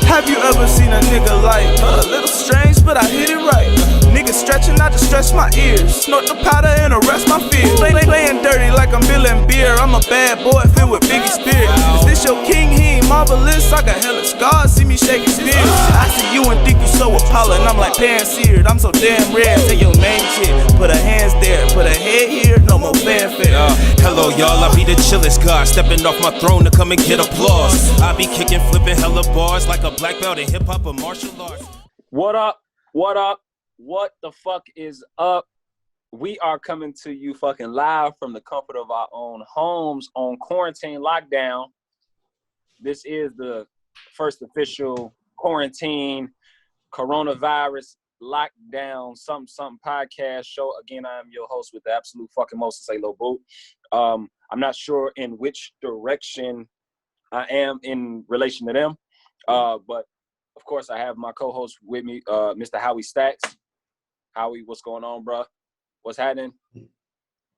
Have you ever seen a nigga like a little strange, but I hit it right? Niggas stretching, I just stretch my ears. Snort the powder and arrest my fears. Playing dirty like I'm billing beer. I'm a bad boy filled with Biggie spirit. Is this your king? He ain't marvelous. I got hella scars, see me shaking spirits. I see you and think you so Apollo, and I'm like pan-seared. I'm so damn rare. Say your name shit. Put her hands there, put her head here. No more fanfare. Hello y'all, I be the chillest guy, stepping off my throne to come and get applause. I be kicking, flipping hella bars like a black belt in hip hop or martial arts. What up? What up? What the fuck is up? We are coming to you fucking live from the comfort of our own homes on quarantine lockdown. This is the first official quarantine coronavirus lockdown something podcast show. Again, I am your host with the absolute fucking most to say Lil Boo. I'm not sure in which direction I am in relation to them, but of course I have my co-host with me, Mr. Howie Stacks. Howie, what's going on, bro? What's happening?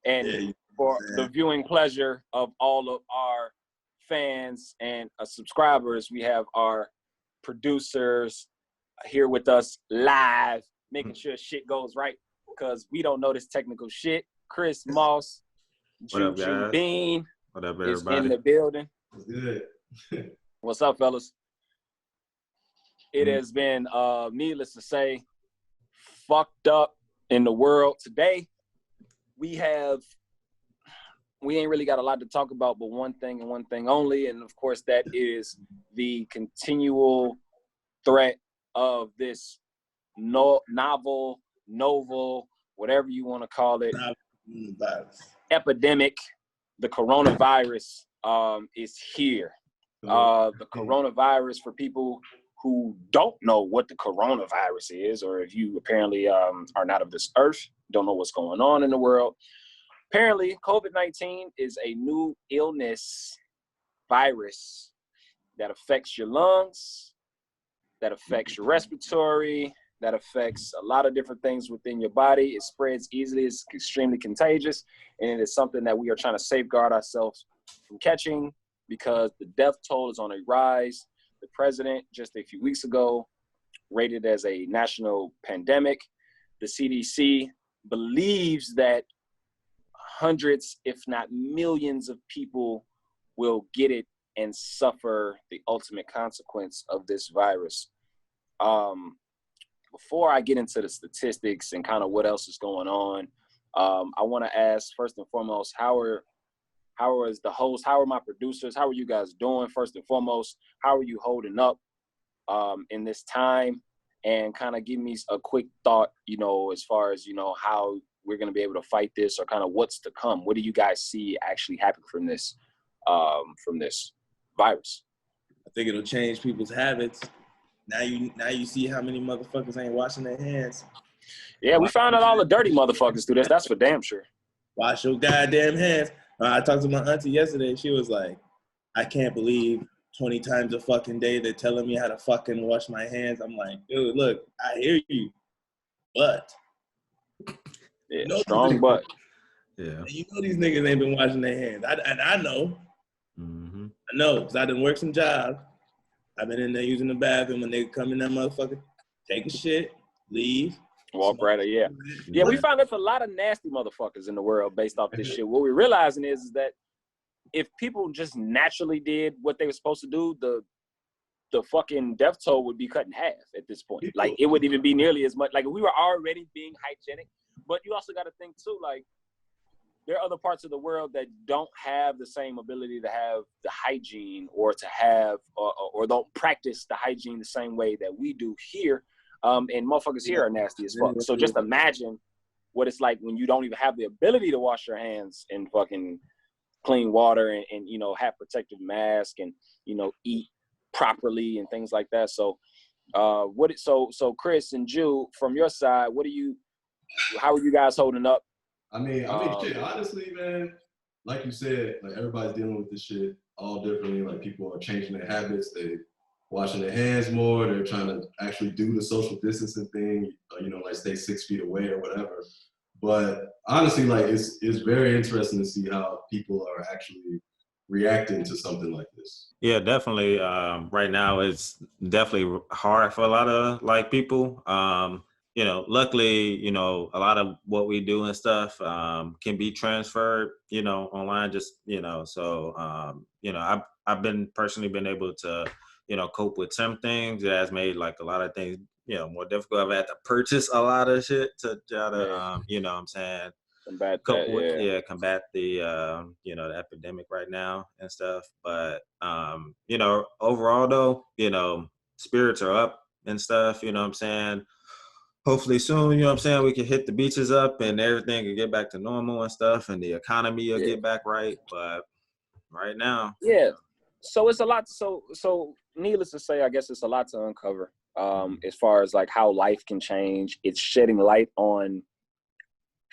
And for the viewing pleasure of all of our fans and subscribers, we have our producers here with us live, making sure shit goes right because we don't know this technical shit. Chris Moss, Juju Bean what up, is everybody? in the building. Good. What's up, fellas? It has been, needless to say, fucked up in the world today. We ain't really got a lot to talk about, but one thing and one thing only, and of course that is the continual threat of this novel, whatever you want to call it, epidemic. The coronavirus is here. The coronavirus, for people who don't know what the coronavirus is, or if you apparently are not of this earth, don't know what's going on in the world. Apparently, COVID-19 is a new illness virus that affects your lungs, that affects your respiratory, that affects a lot of different things within your body. It spreads easily, it's extremely contagious, and it is something that we are trying to safeguard ourselves from catching because the death toll is on a rise. The president, just a few weeks ago, rated as a national pandemic. The CDC believes that hundreds, if not millions of people will get it and suffer the ultimate consequence of this virus. Before I get into the statistics and kind of what else is going on, I want to ask first and foremost, how is the host? How are my producers? How are you guys doing? First and foremost, how are you holding up in this time? And kind of give me a quick thought, as far as, how we're going to be able to fight this or kind of what's to come. What do you guys see actually happen from this virus? I think it'll change people's habits. Now you see how many motherfuckers ain't washing their hands. Yeah, we found out all the dirty motherfuckers do this. That's for damn sure. Wash your goddamn hands. I talked to my auntie yesterday. She was like, I can't believe 20 times a fucking day they're telling me how to fucking wash my hands. I'm like, dude, look, I hear you, but. Yeah, strong butt. Yeah. You know these niggas ain't been washing their hands. I know. Mm-hmm. I know, because I done worked some jobs. I've been in there using the bathroom when they come in that motherfucker, take a shit, leave. Walk right, yeah. Yeah, we found there's a lot of nasty motherfuckers in the world based off this shit. What we're realizing is that if people just naturally did what they were supposed to do, the fucking death toll would be cut in half at this point. Like, it wouldn't even be nearly as much. Like, if we were already being hygienic, but you also got to think, too, like, there are other parts of the world that don't have the same ability to have the hygiene or to have or don't practice the hygiene the same way that we do here. And motherfuckers here are nasty as fuck. So just imagine what it's like when you don't even have the ability to wash your hands in fucking clean water and have protective mask and, eat properly and things like that. So so Chris and Ju, from your side, how are you guys holding up? I mean, shit, honestly, man, like you said, like everybody's dealing with this shit all differently. Like people are changing their habits. They washing their hands more. They're trying to actually do the social distancing thing, like stay 6 feet away or whatever. But honestly, like it's very interesting to see how people are actually reacting to something like this? Yeah, definitely. Right now, it's definitely hard for a lot of like people. Luckily, a lot of what we do and stuff can be transferred, online. Just so I've been able to, cope with some things. It has made like a lot of things, more difficult. I've had to purchase a lot of shit to try to, what I'm saying, combat cope that, with, yeah. combat the the epidemic right now and stuff. But overall though, spirits are up and stuff, what I'm saying. Hopefully soon, what I'm saying, we can hit the beaches up and everything can get back to normal and stuff, and the economy will get back right. But right now, yeah. So it's a lot. So needless to say, I guess it's a lot to uncover. As far as like how life can change, it's shedding light on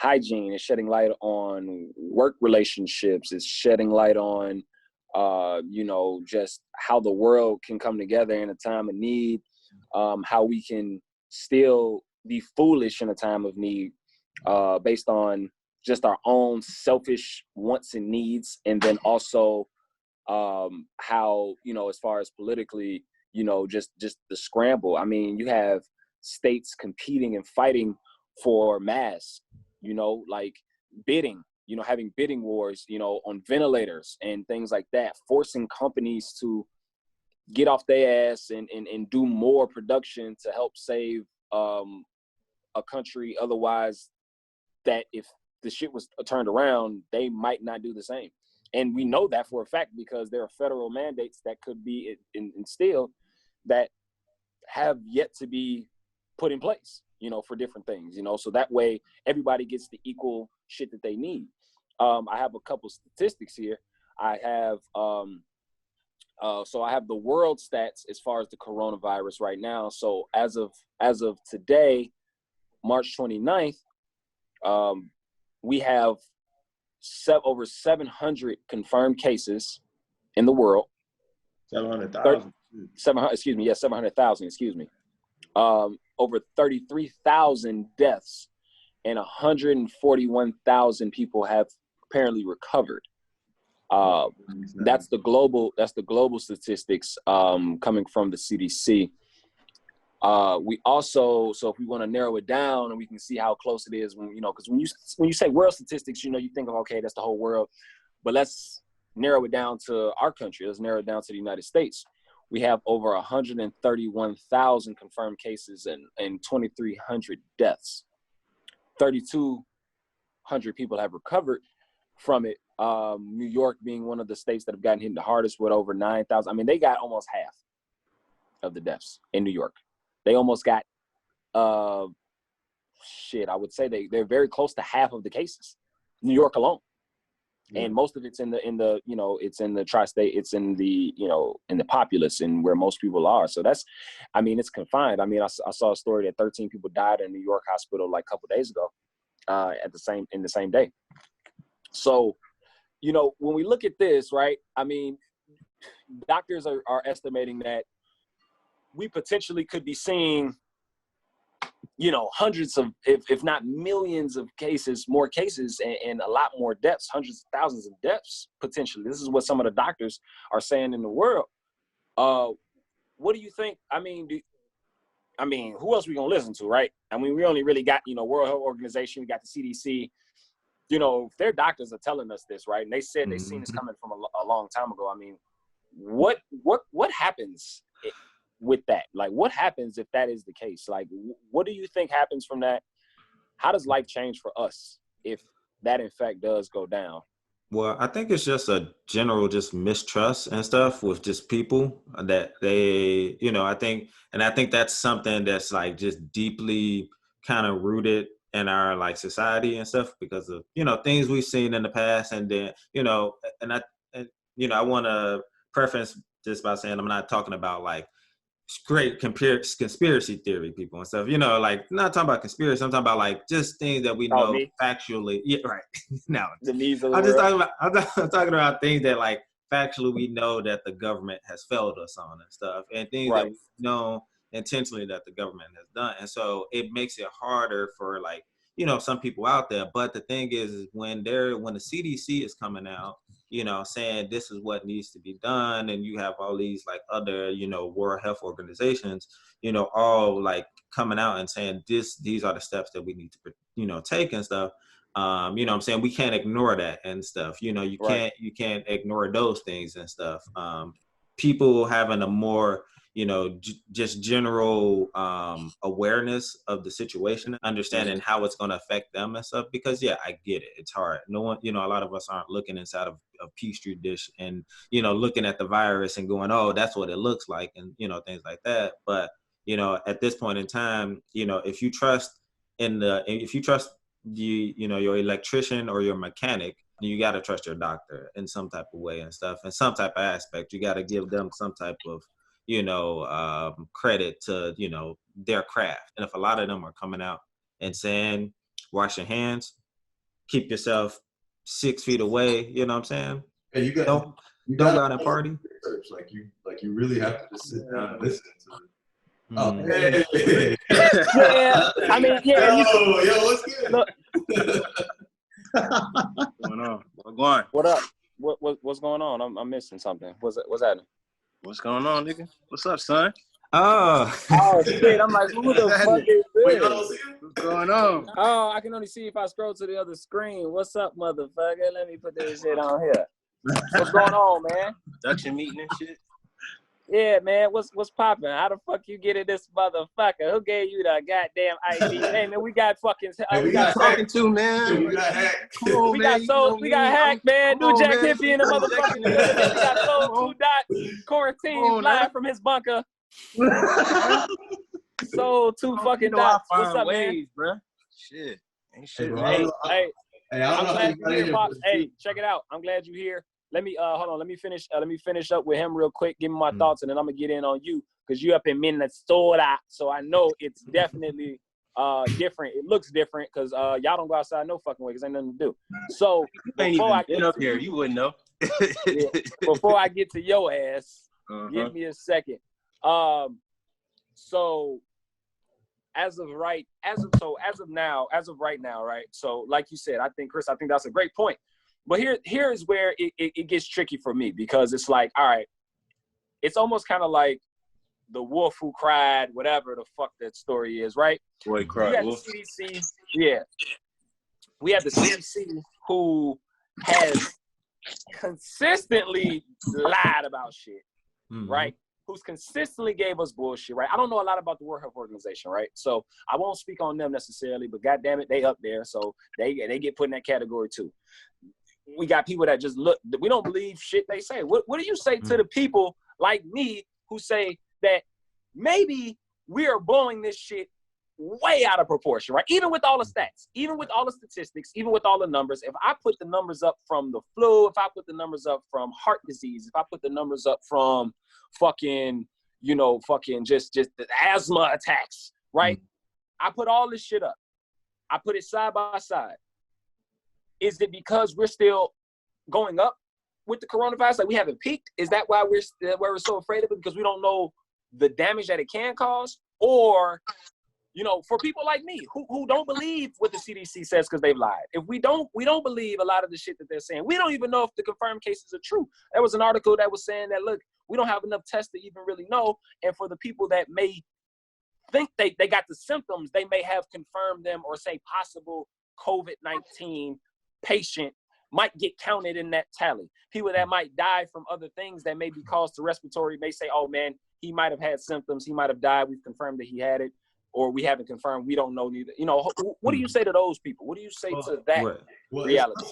hygiene, it's shedding light on work relationships, it's shedding light on just how the world can come together in a time of need, how we can still be foolish in a time of need, based on just our own selfish wants and needs, and then also how, as far as politically, just the scramble. I mean, you have states competing and fighting for masks, like bidding, having bidding wars, on ventilators and things like that, forcing companies to get off their ass and do more production to help save a country. Otherwise, that if the shit was turned around, they might not do the same. And we know that for a fact because there are federal mandates that could be instilled that have yet to be put in place, for different things, so that way everybody gets the equal shit that they need. I have a couple statistics here. I have I have the world stats as far as the coronavirus right now. So as of today, March 29th, we have over 700 confirmed cases in the world. 700,000. 700,000, excuse me. Over 33,000 deaths, and 141,000 people have apparently recovered. That's the global statistics coming from the CDC. We also, so if we want to narrow it down and we can see how close it is, because when you say world statistics, you think of, okay, that's the whole world, but let's narrow it down to our country. Let's narrow it down to the United States. We have over 131,000 confirmed cases and 2,300 deaths. 3,200 people have recovered from it. New York being one of the states that have gotten hit the hardest with over 9,000. I mean, they got almost half of the deaths in New York. They almost got, I would say they're very close to half of the cases, New York alone. And most of it's in the it's in the tri-state, it's in the, in the populace and where most people are. So that's, it's confined. I saw a story that 13 people died in a New York hospital like a couple days ago, in the same day. So, when we look at this, right, doctors are estimating that we potentially could be seeing, hundreds of, if not millions of cases, more cases, and a lot more deaths, hundreds of thousands of deaths, potentially. This is what some of the doctors are saying in the world. What do you think? Who else are we going to listen to, right? We only really got, World Health Organization, we got the CDC. Their doctors are telling us this, right? And they said they've seen this coming from a long time ago. What happens with that? Like, what happens if that is the case? Like, what do you think happens from that? How does life change for us if that in fact does go down? Well, I think it's just a general just mistrust and stuff with just people that they, I think that's something that's like just deeply kind of rooted in our like society and stuff because of, things we've seen in the past. And then, I want to preface just by saying I'm not talking about like great conspiracy theory people and stuff, like not talking about conspiracy. I'm talking about like just things that we know factually. Yeah, right. Now I'm talking about things that like factually we know that the government has failed us on and stuff, and things that we know intentionally that the government has done. And so it makes it harder for like, some people out there. But the thing is when the CDC is coming out you know, saying this is what needs to be done. And you have all these like other, you know, World Health Organizations, you know, all like coming out and saying these are the steps that we need to, you know, take and stuff. You know what I'm saying? We can't ignore that and stuff. You know, you can't ignore those things and stuff. People having a more, you know, just general awareness of the situation, understanding how it's going to affect them and stuff. Because yeah, I get it. It's hard. No one, you know, a lot of us aren't looking inside of a Petri dish and, you know, looking at the virus and going, oh, that's what it looks like, and, you know, things like that. But, you know, at this point in time, you know, if you trust you know, your electrician or your mechanic, you got to trust your doctor in some type of way and stuff, in some type of aspect. You got to give them some type of, you know, credit to, you know, their craft. And if a lot of them are coming out and saying, wash your hands, keep yourself 6 feet away, you know what I'm saying? Hey, you don't go out and party. Research. Like you really have to just sit down and listen to it. Oh, Mm. hey. Yeah, I mean, yeah. Yo, what's good? Look, What's going on? What's going? what up? What's going on? I'm missing something. What's happening? What's going on, nigga? What's up, son? Oh. Oh shit! I'm like, who the fuck is Wait, I this? don't see him. What's going on? Oh, I can only see if I scroll to the other screen. What's up, motherfucker? Let me put this shit on here. What's going on, man? Production meeting and shit. Yeah, man. What's popping? How the fuck you get in this motherfucker? Who gave you the goddamn ID? Hey, man, we got fucking. We we got got Talking to, man. We got hacked. Come on, we man. got sold. We got hacked, man. New Jack man. Hippie in the motherfucking. We got sold 2 dot quarantine live from his bunker. Sold 2 fucking dots. What's up, man? Bro? Shit. Ain't shit, bro, man. Hey, Hey, I I'm don't know glad how you're you here, got Pops. in Hey, check it out. I'm glad you're here. Let me hold on. Let me finish up with him real quick. Give me my thoughts, and then I'm gonna get in on you because you up in Minnesota. So I know it's definitely different. It looks different because y'all don't go outside no fucking way because ain't nothing to do. So You ain't before even I been get up to here. you, You wouldn't know. before I get to your ass, Uh-huh. give me a second. So as of right now, right? So like you said, I think that's a great point. But here is where it gets tricky for me because it's like, all right, it's almost kind of like the wolf who cried, whatever the fuck that story is, right? Boy, You cry. got the CDC, yeah. We have the CDC who has consistently lied about shit, right? Who's consistently gave us bullshit, right? I don't know a lot about the World Health Organization, right? So I won't speak on them necessarily, but goddamn it, they up there, so they get put in that category too. We got people that just look. We don't believe shit they say. What do you say to the people like me who say that maybe we are blowing this shit way out of proportion, right? Even with all the stats, even with all the statistics, even with all the numbers, if I put the numbers up from the flu, if I put the numbers up from heart disease, if I put the numbers up from fucking just the asthma attacks, right? I put all this shit up. I put it side by side. Is it because we're still going up with the coronavirus? Like we haven't peaked? Is that why we're so afraid of it? Because we don't know the damage that it can cause? Or, for people like me who don't believe what the CDC says because they've lied. If we don't believe a lot of the shit that they're saying. We don't even know if the confirmed cases are true. There was an article that was saying that, look, we don't have enough tests to even really know. And for the people that may think they got the symptoms, they may have confirmed them or say possible COVID-19 patient might get counted in that tally. People that might die from other things that may be caused to respiratory may say, oh man, he might have had symptoms, he might have died, we've confirmed that he had it, or we haven't confirmed, we don't know neither. What do you say to those people? What do you say to that reality?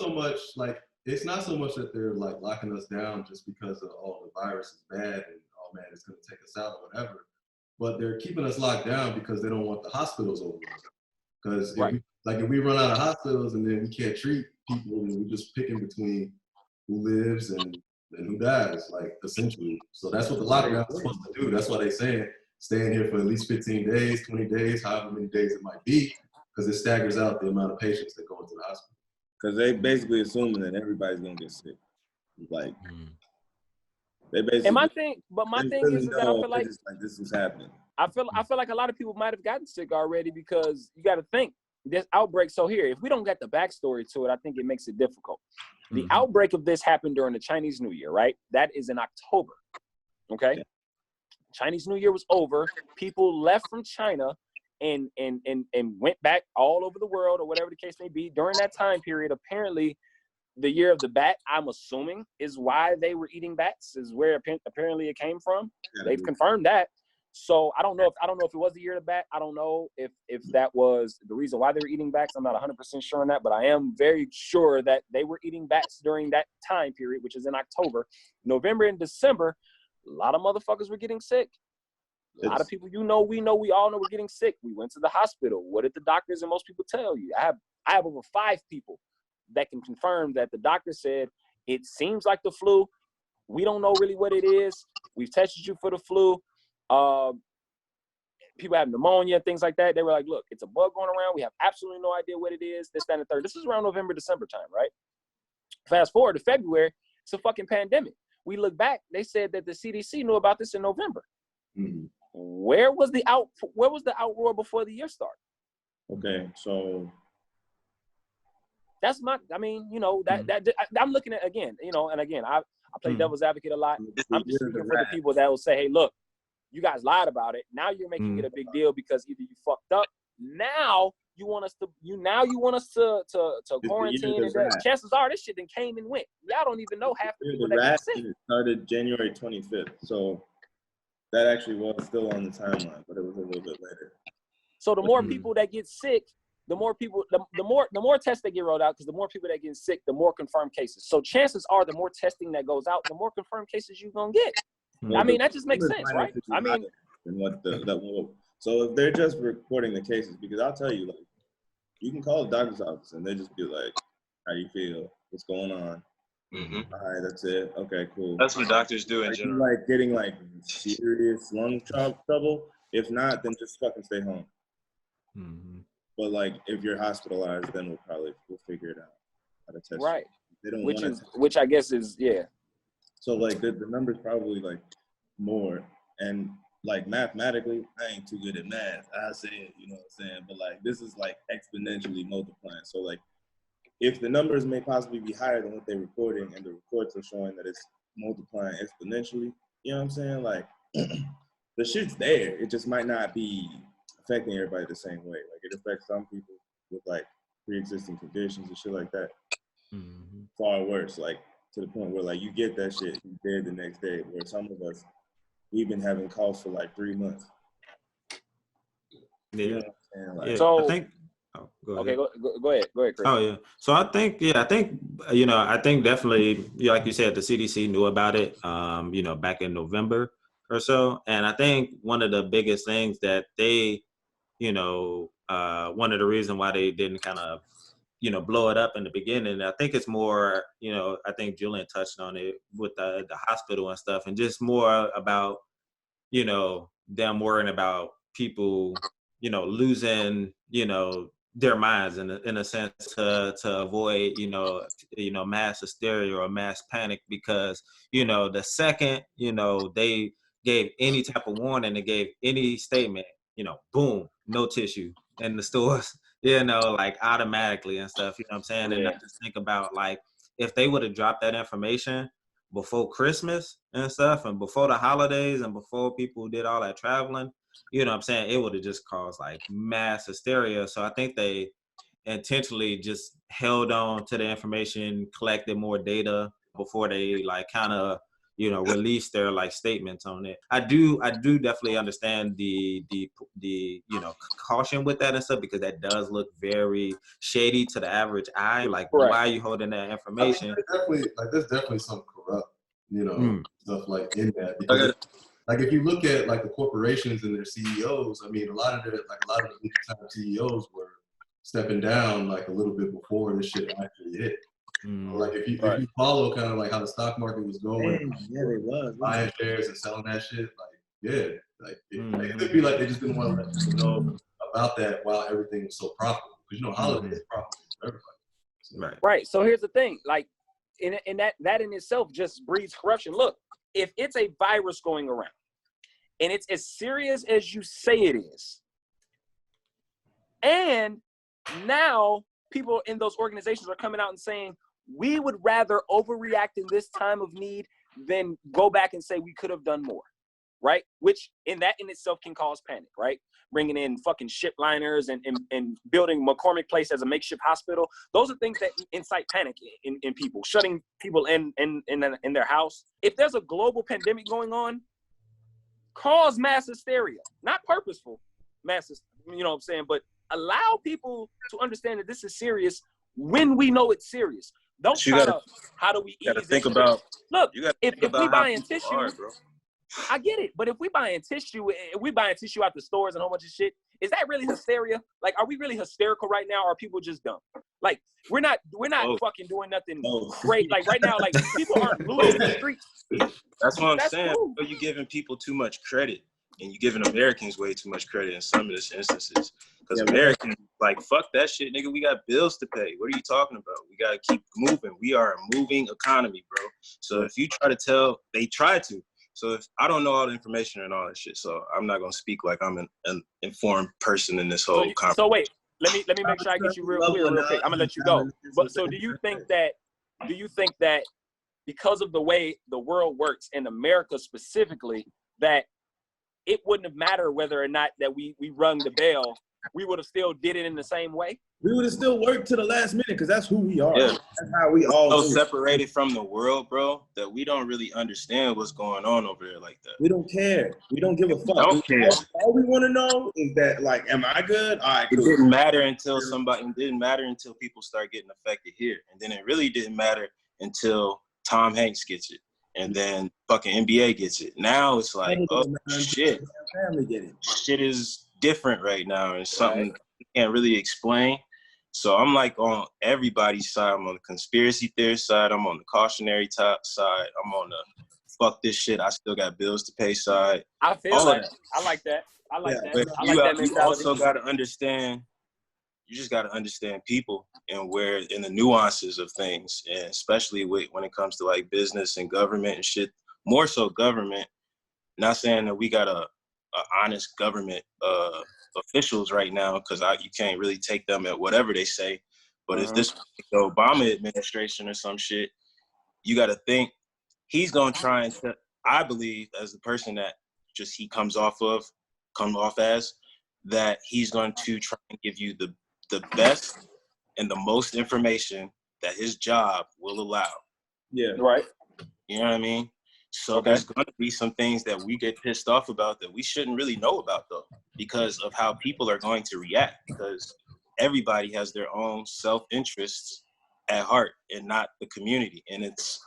It's not so much that they're like locking us down just because of the virus is bad and oh man, it's gonna take us out or whatever. But they're keeping us locked down because they don't want the hospitals over. Because if we run out of hospitals and then we can't treat people and we're just picking between who lives and who dies, like essentially. So that's what the lockdown is supposed to do. That's why they're saying stay in here for at least 15 days, 20 days, however many days it might be, because it staggers out the amount of patients that go into the hospital. Because they basically assuming that everybody's gonna get sick. Like they basically. And my thing is that I feel like this is happening. I feel like a lot of people might have gotten sick already because you got to think this outbreak. So here, if we don't get the backstory to it, I think it makes it difficult. The Mhm. outbreak of this happened during the Chinese New Year, right? That is in October. Okay. Yeah. Chinese New Year was over. People left from China and went back all over the world, or whatever the case may be. During that time period, apparently the year of the bat, I'm assuming, is why they were eating bats, is where apparently it came from. They've confirmed that. So I don't know if it was the year of the bat. I don't know if that was the reason why they were eating bats. I'm not 100% sure on that, but I am very sure that they were eating bats during that time period, which is in October. November and December, a lot of motherfuckers were getting sick. A lot of people, we all know we're getting sick. We went to the hospital. What did the doctors and most people tell you? I have over 5 people that can confirm that the doctor said, it seems like the flu. We don't know really what it is. We've tested you for the flu. People have pneumonia, things like that. They were like, look, it's a bug going around. We have absolutely no idea what it is. This, that, and the third. This is around November, December time, right? Fast forward to February, it's a fucking pandemic. We look back, they said that the CDC knew about this in November. Mhm. Where was the outroar before the year started? Okay, so That's my, I mean, you know, I'm looking at, again, you know, and again, I play devil's advocate a lot. I'm just speaking for the people that will say, hey, look, you guys lied about it. Now you're making it a big deal because either you fucked up. Now you want us to quarantine, and that, chances are this shit then came and went. Y'all don't even know half the people that get sick. It started January 25th, so that actually was still on the timeline, but it was a little bit later. So the more people that get sick, the more tests that get rolled out, because the more people that get sick, the more confirmed cases. So chances are the more testing that goes out, the more confirmed cases you're gonna get. Well, I mean, that just makes sense, right? I mean, so if they're just reporting the cases, because I'll tell you, like, you can call the doctor's office and they just be like, how do you feel? What's going on? Mm-hmm. All right, that's it. Okay, cool. That's what doctors do in Like, general. like getting like serious lung trouble. If not, then just fucking stay home. Mhm. But like, if you're hospitalized, then we'll figure it out how to test. right. You. They don't Which I guess is, yeah. So like the number's probably like more, and like mathematically, I ain't too good at math. I say it, you know what I'm saying? But like this is like exponentially multiplying. So like if the numbers may possibly be higher than what they're reporting, and the reports are showing that it's multiplying exponentially, you know what I'm saying? Like the shit's there. It just might not be affecting everybody the same way. Like it affects some people with like pre-existing conditions and shit like that. Mhm. Far worse, like to the point where like you get that shit, you're dead the next day. Where some of us, we've been having coughs for like 3 months. Yeah. You know what I'm saying? Like, Yeah. So- I think. Oh, go ahead. Okay, go ahead, Chris. Oh yeah. So I think definitely, like you said, the CDC knew about it, back in November or so. And I think one of the biggest things that they, one of the reasons why they didn't kind of, blow it up in the beginning, I think it's more, I think Julian touched on it with the hospital and stuff, and just more about, them worrying about people, losing, their minds in a sense to avoid mass hysteria or mass panic, because the second they gave any type of warning, they gave any statement, boom, no tissue in the stores, like automatically and stuff, you know what I'm saying? And I just think about, like, if they would have dropped that information before Christmas and stuff, and before the holidays, and before people did all that traveling, you know what I'm saying, it would have just caused like mass hysteria. So I think they intentionally just held on to the information, collected more data before they like kind of, release their like statements on it. I do definitely understand the caution with that and stuff, because that does look very shady to the average eye. Like, Right. why are you holding that information? I mean, there's definitely some corrupt, stuff like in that, because like if you look at like the corporations and their CEOs, I mean, a lot of the big time CEOs were stepping down like a little bit before this shit actually hit. Like if you follow kind of like how the stock market was going, they was buying shares and selling that shit, it could be like they just didn't want to let people know about that while everything was so profitable, because holidays are profitable for everybody. So. Right. So here's the thing, like in that in itself just breeds corruption. Look, if it's a virus going around and it's as serious as you say it is, and now people in those organizations are coming out and saying, we would rather overreact in this time of need than go back and say we could have done more, right? Which in itself can cause panic, right? Bringing in fucking ship liners and building McCormick Place as a makeshift hospital. Those are things that incite panic in people, shutting people in their house. If there's a global pandemic going on, cause mass hysteria, not purposeful mass, you know what I'm saying? But allow people to understand that this is serious when we know it's serious. Don't try to, how do we ease You gotta think about, look, if we how buying people tissue, are, bro. I get it. But if we buying tissue out the stores and a whole bunch of shit, is that really hysteria? Like, are we really hysterical right now, or are people just dumb? Like, we're not fucking doing nothing great. Like right now, like people aren't looting the streets. That's what I'm That's saying. cool. You're giving people too much credit, and you're giving Americans way too much credit in some of these instances. Because Americans, like, fuck that shit, nigga. We got bills to pay. What are you talking about? We gotta keep moving. We are a moving economy, bro. So if you they try to. So if I don't know all the information and all that shit, so I'm not gonna speak like I'm an informed person in this whole conversation. So wait, let me make sure I get you real clear, real quick. I'm gonna let you go. But so do you think that because of the way the world works in America specifically, that it wouldn't have mattered whether or not that we rung the bell, we would have still did it in the same way? We would have still worked to the last minute because that's who we are. Yeah. That's how we all So do. separated from the world, bro, that we don't really understand what's going on over there like that. We don't care. We don't give a fuck. Don't care. All we want to know is that, like, am I good? All right, It cool. didn't matter until people start getting affected here. And then it really didn't matter until Tom Hanks gets it. And then fucking NBA gets it. Now it's like, oh shit. Family get it. Shit is different right now. And something you can't really explain. So I'm like on everybody's side. I'm on the conspiracy theorist side. I'm on the cautionary side. I'm on the fuck this shit, I still got bills to pay side. I feel All that. of that. I like that. I like that. But I like that you mentality. also got to understand, you just got to understand people and in the nuances of things, and especially when it comes to like business and government and shit, more so government. Not saying that we got a honest government officials right now, because you can't really take them at whatever they say. But if this the Obama administration or some shit, you got to think he's going to try and, I believe, as the person that just he come off as, that he's going to try and give you the best and the most information that his job will allow. Yeah. Right. You know what I mean? So there's going to be some things that we get pissed off about that we shouldn't really know about, though, because of how people are going to react, because everybody has their own self-interests at heart and not the community. And it's,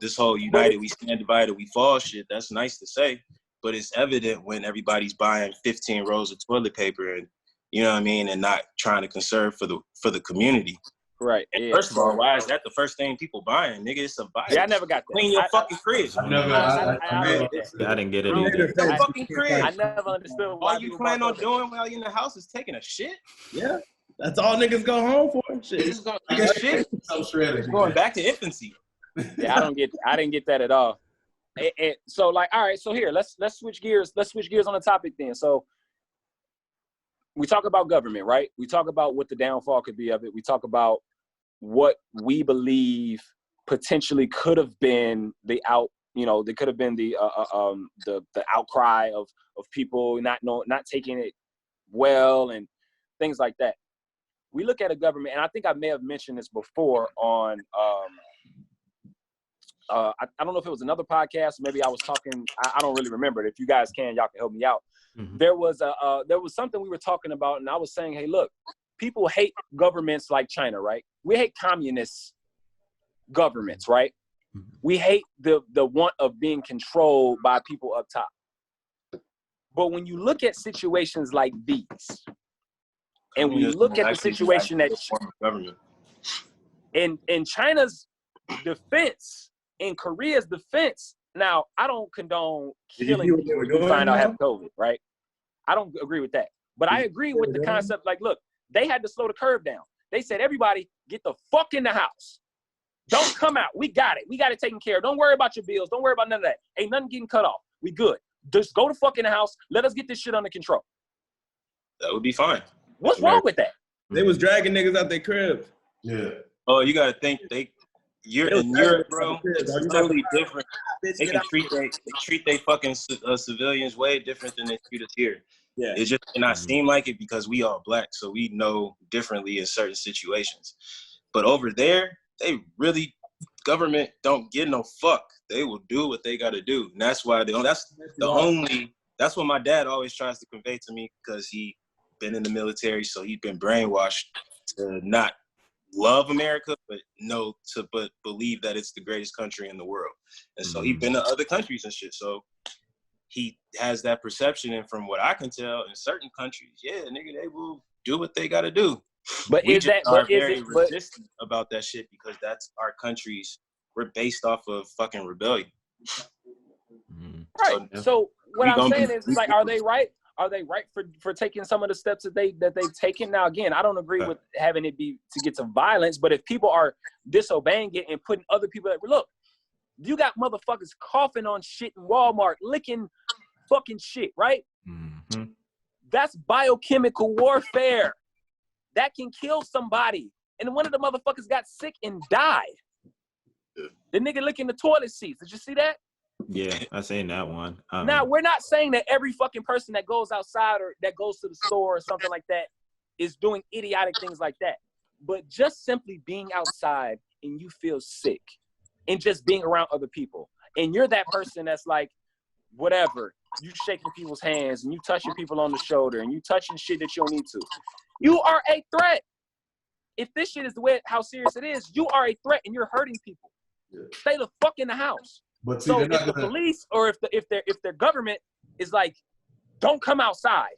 this whole united we stand, divided we fall shit, that's nice to say, but it's evident when everybody's buying 15 rolls of toilet paper and, you know what I mean, and not trying to conserve for the community. Right. And yeah. first of all, why is that the first thing people buying? Nigga, it's a virus. Yeah, I never got that. Clean your fucking crib. I didn't get it either. Your fucking crib. I never understood why All you plan on doing while you're in the house is taking a shit? Yeah. That's all niggas go home for. Shit. It's going back to infancy. Yeah, I didn't get that at all. And so, like, all right, so here, let's switch gears. Let's switch gears on the topic then. So we talk about government, right? We talk about what the downfall could be of it. We talk about what we believe potentially could have been the outcry of people not taking it well and things like that. We look at a government, and I think I may have mentioned this before on I don't know if it was another podcast, maybe I was talking, I don't really remember it. If you guys can, y'all can help me out. Mm-hmm. There was something we were talking about, and I was saying, hey, look, people hate governments like China, right? We hate communist governments, right? Mm-hmm. We hate the want of being controlled by people up top. But when you look at situations like these, and we look at the situation that in China's defense, in Korea's defense, now I don't condone killing people when you find out have COVID, right? I don't agree with that. But I agree with the concept, like, look, they had to slow the curve down. They said, everybody get the fuck in the house. Don't come out. We got it. We got it taken care of. Don't worry about your bills. Don't worry about none of that. Ain't nothing getting cut off. We good. Just go the fuck in the house. Let us get this shit under control. That would be fine. What's wrong with that? They was dragging niggas out their cribs. Yeah. Oh, you gotta think you're in Europe, bro. It's Are you totally different. Bitch, They get can out. treat they fucking civilians way different than they treat us here. Yeah. It just may not seem like it because we all black, so we know differently in certain situations. But over there, they really government don't give no fuck. They will do what they gotta do, and that's why that's what my dad always tries to convey to me because he been in the military, so he's been brainwashed to not love America, but believe that it's the greatest country in the world. And so he's been to other countries and shit. So he has that perception. And from what I can tell, in certain countries, yeah, nigga, they will do what they got to do. But we is just that? are But is very it? But resistant about that shit because that's our countries. We're based off of fucking rebellion. right. So what I'm saying is like, are they right? Are they right for taking some of the steps that they've taken? Now, again, I don't agree with having it be to get to violence, but if people are disobeying it and putting other people at look, you got motherfuckers coughing on shit in Walmart, licking fucking shit, right? Mm-hmm. That's biochemical warfare. That can kill somebody. And one of the motherfuckers got sick and died. The nigga licking the toilet seats. Did you see that? Yeah, I seen that one. Now, we're not saying that every fucking person that goes outside or that goes to the store or something like that is doing idiotic things like that. But just simply being outside and you feel sick and just being around other people. And you're that person that's like, whatever, you shaking people's hands and you touching people on the shoulder and you touching shit that you don't need to. You are a threat. If this shit is the way, how serious it is, you are a threat and you're hurting people. Yeah. Stay the fuck in the house. But see, so if the police or if their government is like, don't come outside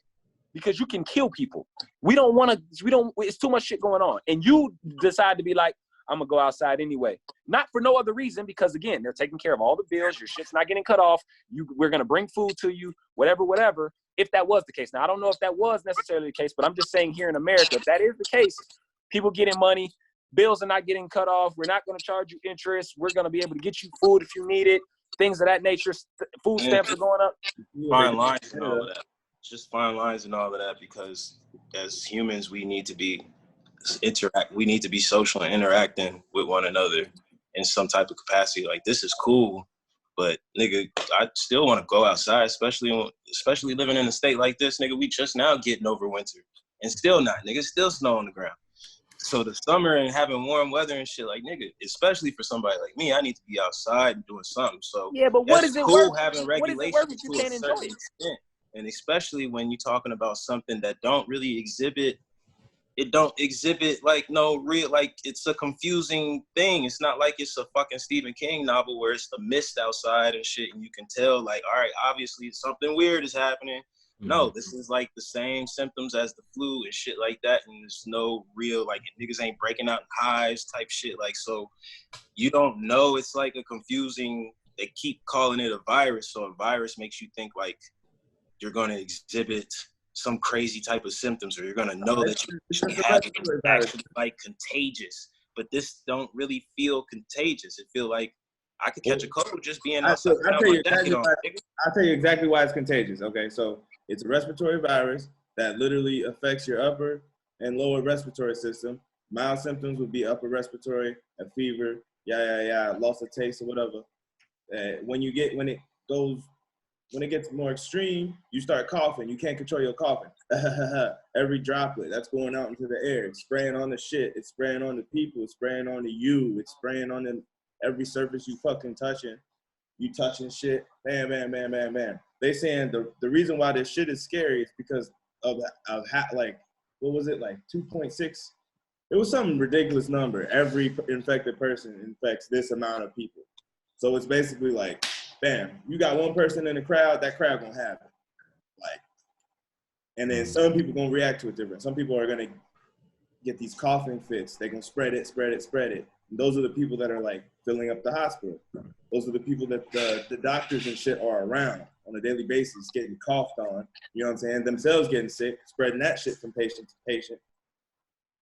because you can kill people. It's too much shit going on. And you decide to be like, I'm gonna go outside anyway. Not for no other reason, because again, they're taking care of all the bills, your shit's not getting cut off, we're gonna bring food to you, whatever, if that was the case. Now I don't know if that was necessarily the case, but I'm just saying here in America, if that is the case, people getting money, bills are not getting cut off, we're not gonna charge you interest, we're gonna be able to get you food if you need it, things of that nature, food stamps are going up. Fine lines and all of that. It's just fine lines and all of that because as humans we need to be social and interacting with one another in some type of capacity. Like this is cool, but nigga, I still want to go outside, especially living in a state like this, nigga. We just now getting over winter and still not, nigga, still snow on the ground. So the summer and having warm weather and shit, like nigga, especially for somebody like me, I need to be outside and doing something. So yeah, but what is it cool worth? having regulations what is it worth if you to can't a enjoy certain it? extent, and especially when you're talking about something that don't really exhibit. It don't exhibit like no real, like it's a confusing thing. It's not like it's a fucking Stephen King novel where it's the mist outside and shit and you can tell like, all right, obviously something weird is happening. Mm-hmm. No, this is like the same symptoms as the flu and shit like that. And there's no real, like niggas ain't breaking out in hives type shit. Like, so you don't know. It's like a confusing, they keep calling it a virus. So a virus makes you think like you're going to exhibit some crazy type of symptoms, or you're gonna know that you actually have it. It's actually like contagious, but this don't really feel contagious. It feel like I could catch a cold just being outside. I'll tell you exactly why it's contagious. Okay, so it's a respiratory virus that literally affects your upper and lower respiratory system. Mild symptoms would be upper respiratory, a fever, loss of taste or whatever. When it gets more extreme, you start coughing. You can't control your coughing. Every droplet that's going out into the air, it's spraying on the shit. It's spraying on the people. It's spraying on the you. It's spraying on every surface you fucking touching. You touching shit. Bam, bam, bam, bam, bam. They saying the reason why this shit is scary is because of like, what was it, like 2.6? It was some ridiculous number. Every infected person infects this amount of people. So it's basically like, bam, you got one person in the crowd, that crowd gonna have it. Like, and then some people gonna react to it different. Some people are gonna get these coughing fits. They're gonna spread it. And those are the people that are like filling up the hospital. Those are the people that the doctors and shit are around on a daily basis, getting coughed on, you know what I'm saying? Themselves getting sick, spreading that shit from patient to patient.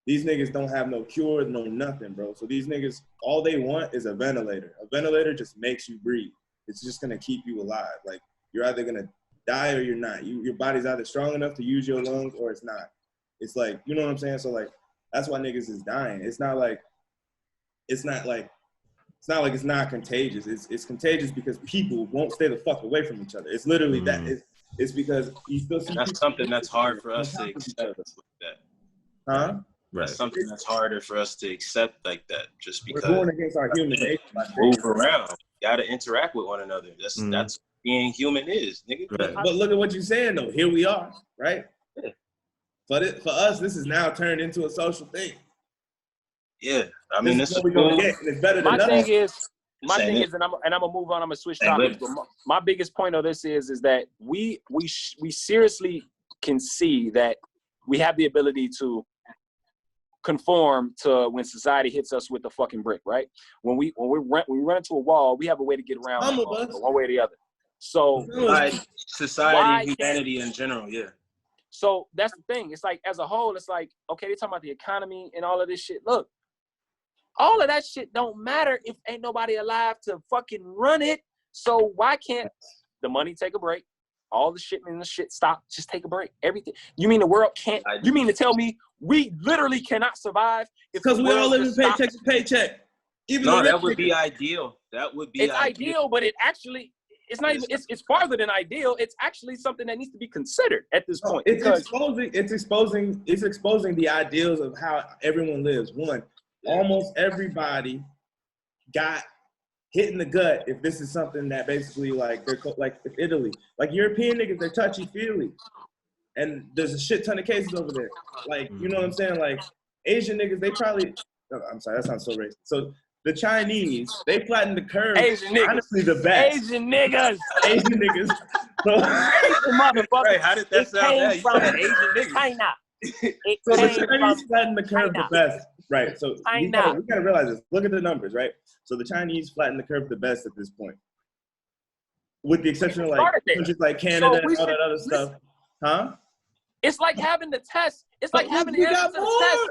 These niggas don't have no cure, no nothing, bro. So these niggas, all they want is a ventilator. A ventilator just makes you breathe. It's just gonna keep you alive. Like, you're either gonna die or you're not. Your body's either strong enough to use your lungs or it's not. It's like, you know what I'm saying? So like, That's why niggas is dying. It's not like it's not contagious. It's contagious because people won't stay the fuck away from each other. It's literally that. It's because you still see. That's something that's hard for us to accept. Huh? Right. That's something that's harder for us to accept like that, just because we're going against our human nature. Move around. You gotta interact with one another. That's being human is, nigga. Right. But look at what you're saying though. Here we are, right? Yeah. But for us, this is now turned into a social thing. Yeah, I mean, this is what we're gonna get. And it's better than nothing. My thing is, and I'm gonna move on. I'm gonna switch topics. But my biggest point of this is that we seriously can see that we have the ability to conform to when society hits us with the fucking brick, right? When we run into a wall, we have a way to get around that wall, one way or the other. So society, humanity in general, yeah. So that's the thing. It's like, as a whole, it's like, okay, they're talking about the economy and all of this shit. Look, all of that shit don't matter if ain't nobody alive to fucking run it. So why can't the money take a break? All the shipment and the shit stop. Just take a break. Everything. You mean the world can't? You mean to tell me we literally cannot survive? Because we all live in paycheck to paycheck. No, that would be ideal. That would be ideal, but it actually, it's not even, it's farther than ideal. It's actually something that needs to be considered at this point. It's exposing the ideals of how everyone lives. One, almost everybody got hit in the gut if this is something that basically like they're like Italy, like European niggas, they're touchy feely, and there's a shit ton of cases over there. Like, you know what I'm saying? Like Asian niggas, they probably. Oh, I'm sorry, that sounds so racist. So the Chinese, they flattened the curve. Asian niggas, honestly, the best. Asian niggas. Asian niggas. So, Asian motherfuckers. Right, how did that sound? Yeah, you said Asian niggas. China. So the Chinese flattened the curve the best. Right. So we gotta realize this. Look at the numbers, right? So the Chinese flattened the curve the best at this point. With the exception of like countries like Canada and all that other stuff. Huh? It's like having the test. It's like having the answer to the test.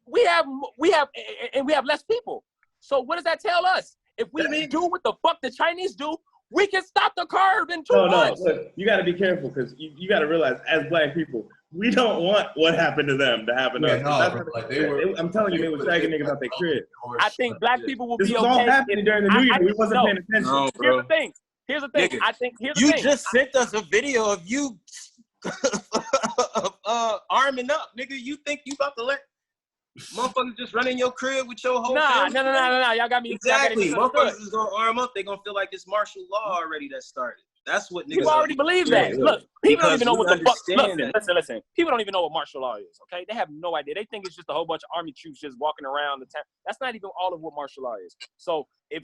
We have less people. So what does that tell us? If we do what the fuck the Chinese do, we can stop the curve in 2 months. No, look, you got to be careful because you got to realize, as Black people, we don't want what happened to them to happen to us. I'm telling you, they were dragging niggas out their crib. I think Black people will be okay. This was all happening during the New Year. We wasn't paying attention. No, bro. Here's the thing. Nigga, I think you just sent us a video of you arming up, nigga. You think you about to let motherfuckers just run in your crib with your whole family? No. Y'all got me. Exactly. Motherfuckers is gonna arm up. They gonna feel like it's martial law already that started. That's what niggas people already believe that. Look, people don't even know what the fuck. Listen. People don't even know what martial law is. Okay, they have no idea. They think it's just a whole bunch of army troops just walking around the town. That's not even all of what martial law is. So if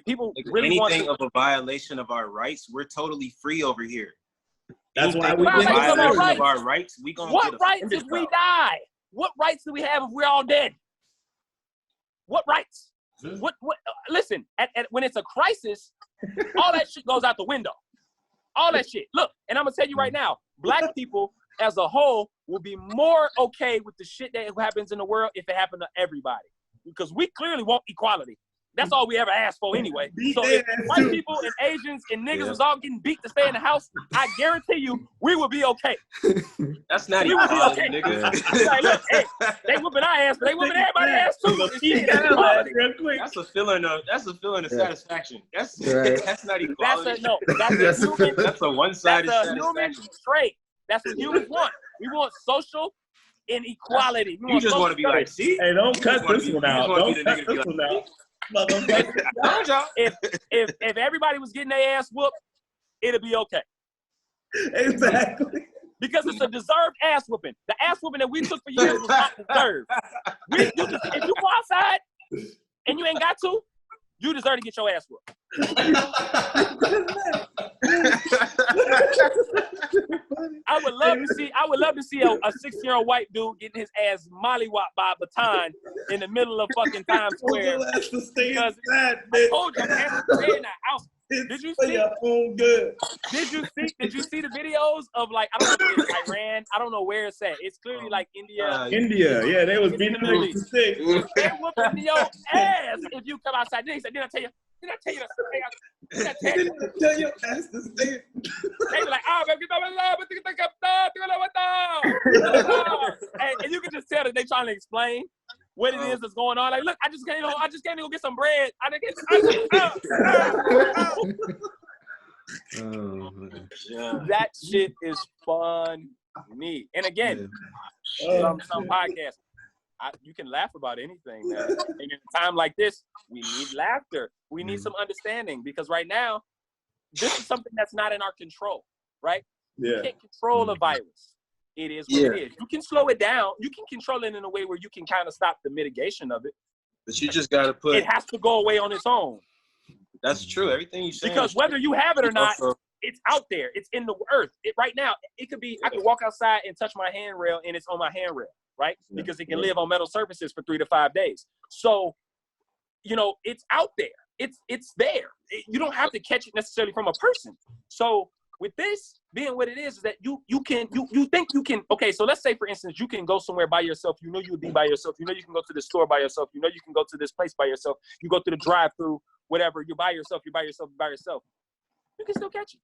people really want anything of a violation of our rights, we're totally free over here. That's why we violation of our rights. We gonna what rights if we die? What rights do we have if we're all dead? What rights? What? Listen, when it's a crisis, all that shit goes out the window. All that shit. Look, and I'm gonna tell you right now, Black people as a whole will be more okay with the shit that happens in the world if it happened to everybody, because we clearly want equality. That's all we ever asked for anyway. So if white people and Asians and niggas was all getting beat to stay in the house, I guarantee you we would be okay. That's not equality, nigga. Like, look, hey, they whooping our ass, but they whooping everybody's ass too. That's a feeling of satisfaction. That's not equality. That's a one-sided That's a human trait. That's what humans want. We want social inequality. You just want to be like, see? Hey, don't cut this one out. Don't cut this one out. If everybody was getting their ass whooped, it'll be okay. Exactly. Because it's a deserved ass whooping. The ass whooping that we took for years was not deserved. If you go outside and you ain't got to, you deserve to get your ass whooped. I would love to see a 16-year-old white dude getting his ass mollywopped by a baton in the middle of fucking Times Square. Because I told you, man, stay in the house. Did you see the videos of, like, I don't know if it's Iran, I don't know where it's at. It's clearly like India. Yeah, they was beating them with stick. They're whooping your ass if you come outside. Then he said, did I tell you to tell your ass to stay? They be like, and you can just tell finally explain what it is that's going on. Like, look, I just came to go get some bread. That shit is funny. And again, some podcasts, you can laugh about anything, man. And in a time like this, we need laughter. We need some understanding, because right now, this is something that's not in our control, right? Yeah. You can't control a virus. It is what it is. You can slow it down. You can control it in a way where you can kind of stop the mitigation of it. But you just got to put. It has to go away on its own. That's true. Everything you say. Because whether you have it or not, it's out there. It's in the earth. Right now, it could be. I could walk outside and touch my handrail, and it's on my handrail, right? Because it can live on metal surfaces for 3 to 5 days. So, it's out there. It's there. You don't have to catch it necessarily from a person. So with this being what it is that you think you can. Okay, so let's say for instance you can go somewhere by yourself. You would be by yourself. You can go to the store by yourself. You can go to this place by yourself. You go through the drive-through, whatever. You're by yourself. You can still catch it.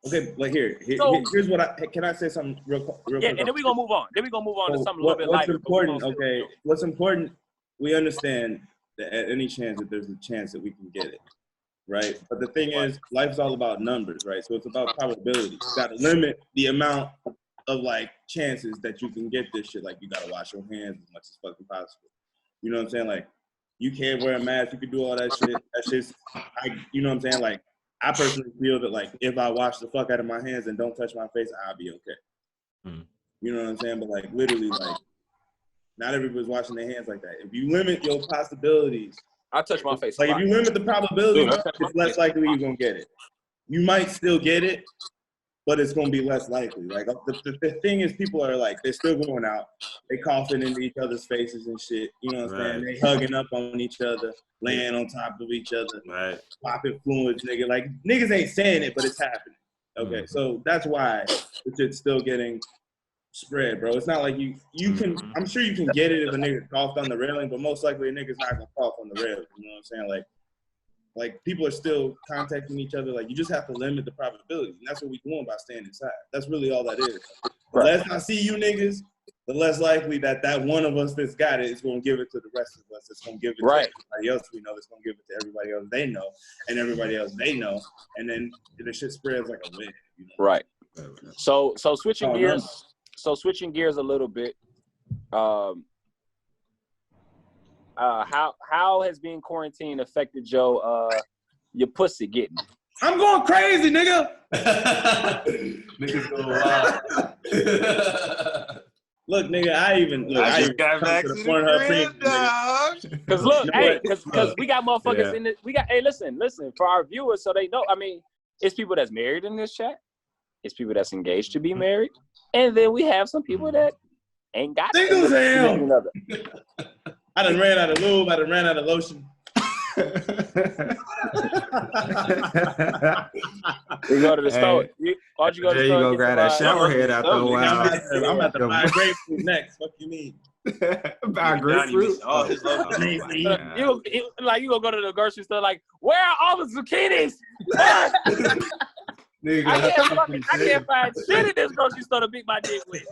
Okay, like here's what can I say something real quick? And then we're gonna move on. To something a little bit lighter. What's important, we understand that at any chance that there's a chance that we can get it, right? But the thing is, life's all about numbers, right? So it's about probability. You gotta limit the amount of like chances that you can get this shit. Like you gotta wash your hands as much as fucking possible. You know what I'm saying? Like you can't wear a mask, you can do all that shit. That's just you know what I'm saying? Like I personally feel that like if I wash the fuck out of my hands and don't touch my face, I'll be okay. You know what I'm saying? But like literally, like not everybody's washing their hands like that. If you limit your possibilities, I touch my face. Like if you limit the probability, it's less likely you're gonna get it. You might still get it, but it's gonna be less likely. Like the thing is, people are like they're still going out, they coughing into each other's faces and shit. You know what I'm saying? They hugging up on each other, laying on top of each other, popping fluids, nigga. Like niggas ain't saying it, but it's happening. Okay, so that's why it's still getting spread, bro. It's not like you can. I'm sure you can get it if a nigga coughed on the railing, but most likely a nigga's not gonna cough on the railing. You know what I'm saying? Like people are still contacting each other. Like you just have to limit the probabilities, and that's what we're doing by staying inside. That's really all that is. The less I see you niggas, the less likely that one of us that's got it is gonna give it to the rest of us. It's gonna give it to everybody else we know. It's gonna give it to everybody else they know, and everybody else they know, and then the shit spreads like a wind. You know? Right. So switching gears. No. So switching gears a little bit, how has being quarantined affected your pussy getting? I'm going crazy, nigga. Niggas go wild. Look, nigga, I got back to the Pornhub dog. Cause look, cause we got motherfuckers in this. We got listen for our viewers so they know. I mean, it's people that's married in this chat. It's people that's engaged to be married. And then we have some people that ain't got single as hell. I done ran out of lube. I done ran out of lotion. We go to the store. Why'd you go to the store? There you go, grab that shower head out the wow. I'm at the buy grapefruit next. What you mean? Buy grapefruit? You gonna go to the grocery store like, where are all the zucchinis? Nigga, I can't find shit in this grocery store to beat my dick with.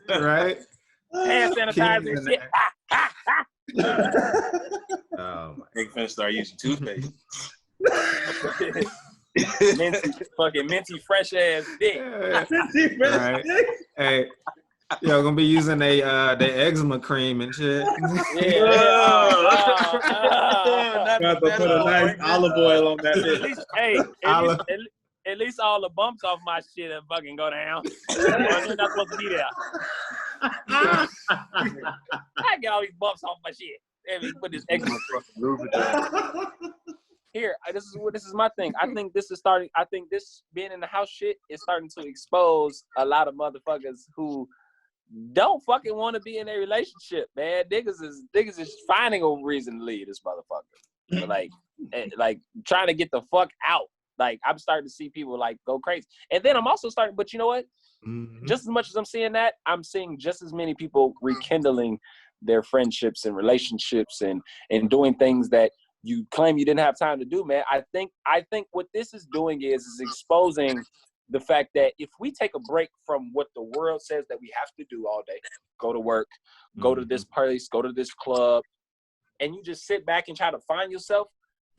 Right? Hand sanitizer and shit. Oh my! Nigga finna start using toothpaste. minty fresh ass dick. Minty fresh dick. Hey, yo, gonna be using the eczema cream and shit. Got to put a nice olive oil on that. At least all the bumps off my shit and fucking go down. You're not supposed to be there. I get all these bumps off my shit. And put this eczema here. This is my thing. I think this being in the house shit is starting to expose a lot of motherfuckers who don't fucking want to be in a relationship, man. Niggas is finding a reason to leave this motherfucker. like trying to get the fuck out. Like I'm starting to see people like go crazy. And then I'm also starting, but you know what? Just as much as I'm seeing that, I'm seeing just as many people rekindling their friendships and relationships and doing things that you claim you didn't have time to do, man. I think what this is doing is exposing the fact that if we take a break from what the world says that we have to do all day, go to work, go to this place, go to this club, and you just sit back and try to find yourself,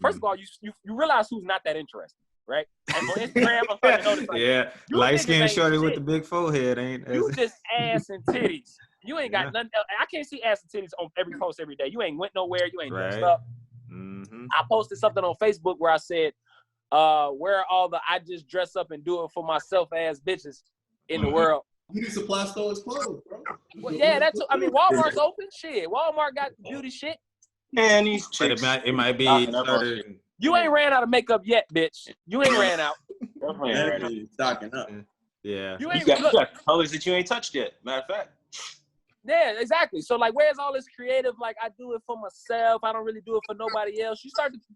first of all, you realize who's not that interesting, right? And on Instagram, I'm starting to notice, like, yeah, light-skinned shorty with the big forehead ain't. You just ass and titties. You ain't got nothing else. I can't see ass and titties on every post every day. You ain't went nowhere. You ain't dressed up. I posted something on Facebook where I said, where are all the I just dress up and do it for myself ass bitches in the world? Beauty supply store is closed, bro. Well, yeah, that's. I mean, Walmart's open. Shit, Walmart got beauty shit. Man, these chicks. It might be. You ain't ran out of makeup yet, bitch. You ain't ran out. Definitely stocking up. Yeah. You ain't You got colors that you ain't touched yet. Matter of fact. Yeah, exactly. So like, where's all this creative? Like, I do it for myself. I don't really do it for nobody else.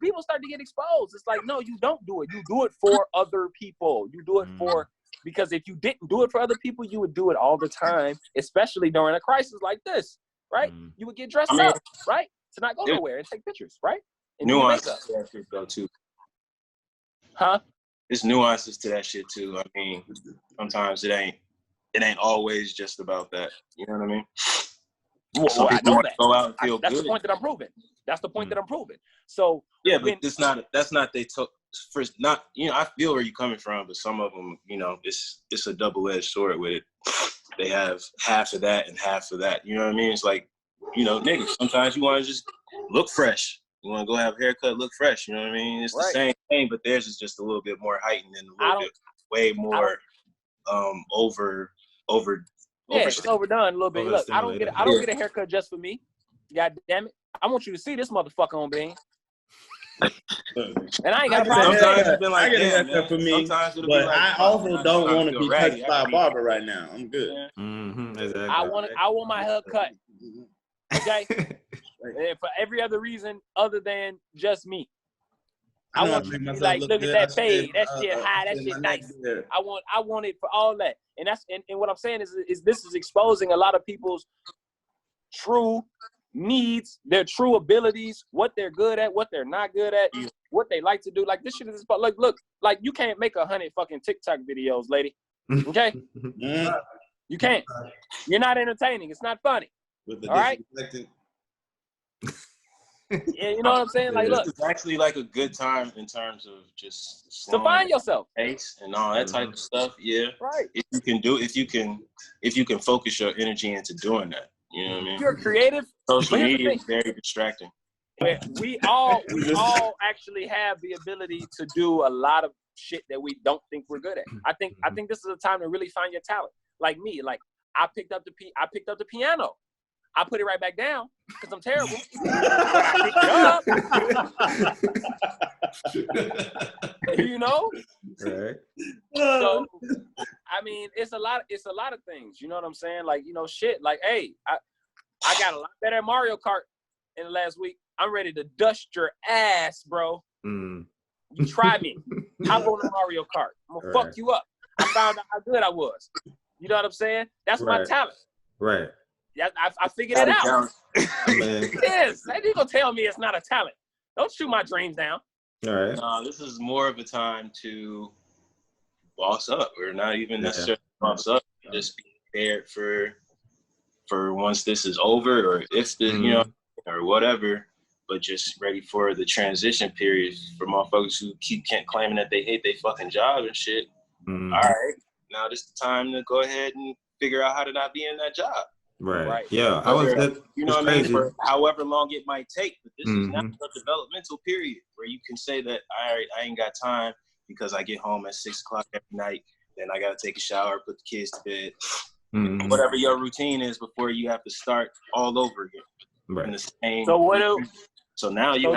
People start to get exposed. It's like, no, you don't do it. You do it for other people. You do it for, because if you didn't do it for other people, you would do it all the time, especially during a crisis like this, right? You would get dressed up, right? To not go nowhere and take pictures, right? And nuances to that shit though too. Huh? There's nuances to that shit too. I mean, sometimes it ain't always just about that. You know what I mean? Well, I know that. Go out and feel That's good. the point that I'm proving. That's the point that I'm proving. So yeah, but that's not they took first. Not, you know, I feel where you're coming from, but some of them, you know, it's a double-edged sword with it. They have half of that and half of that. You know what I mean? It's like, you know, niggas, sometimes you want to just look fresh. You want to go have a haircut, look fresh. You know what I mean? It's the same thing, but theirs is just a little bit more heightened and a little bit way more yeah, it's overdone a little bit. Look, I don't get a haircut just for me. God damn it. I want you to see this motherfucker on Bean. And I ain't got a problem. Sometimes it's been like, I get a haircut for me, but I also don't want to be touched by a barber right now. I'm good. Exactly. I want my hair cut. Okay? And for every other reason other than just me. I want you to be like, look at that fade. That shit high. That shit nice. I want it for all that. And that's and what I'm saying is this is exposing a lot of people's true needs, their true abilities, what they're good at, what they're not good at, what they like to do. Like, this shit is about, look, like, you can't make 100 fucking TikTok videos, lady. Okay? You can't. You're not entertaining. It's not funny. All right? Yeah, you know what I'm saying? Like, look, it's actually like a good time in terms of just to find yourself, pace and all that type of stuff. Yeah, right. If you can focus your energy into doing that, you know what I mean? You're creative. Social media is very distracting. We all actually have the ability to do a lot of shit that we don't think we're good at. I think this is a time to really find your talent. Like me, like I picked up the piano. I put it right back down because I'm terrible. I picked it up. You know? Right. So, I mean, it's a lot of things. You know what I'm saying? Like, you know, shit. Like, hey, I got a lot better at Mario Kart in the last week. I'm ready to dust your ass, bro. You try me. Hop on the Mario Kart. I'm gonna fuck you up. I found out how good I was. You know what I'm saying? That's my talent. Right. Yeah, I figured it out. Yes, you gonna tell me it's not a talent? Don't shoot my dreams down. All right. No, this is more of a time to boss up, or not even necessarily boss up. Just be prepared for once this is over, or if the you know, or whatever. But just ready for the transition period for motherfuckers who keep claiming that they hate their fucking job and shit. All right, now this is the time to go ahead and figure out how to not be in that job. Right. Yeah, I was. You know what I mean? For however long it might take, but this is not a developmental period where you can say that I ain't got time because I get home at 6 o'clock every night, then I gotta take a shower, put the kids to bed, whatever your routine is before you have to start all over again. Right. In the same. So now you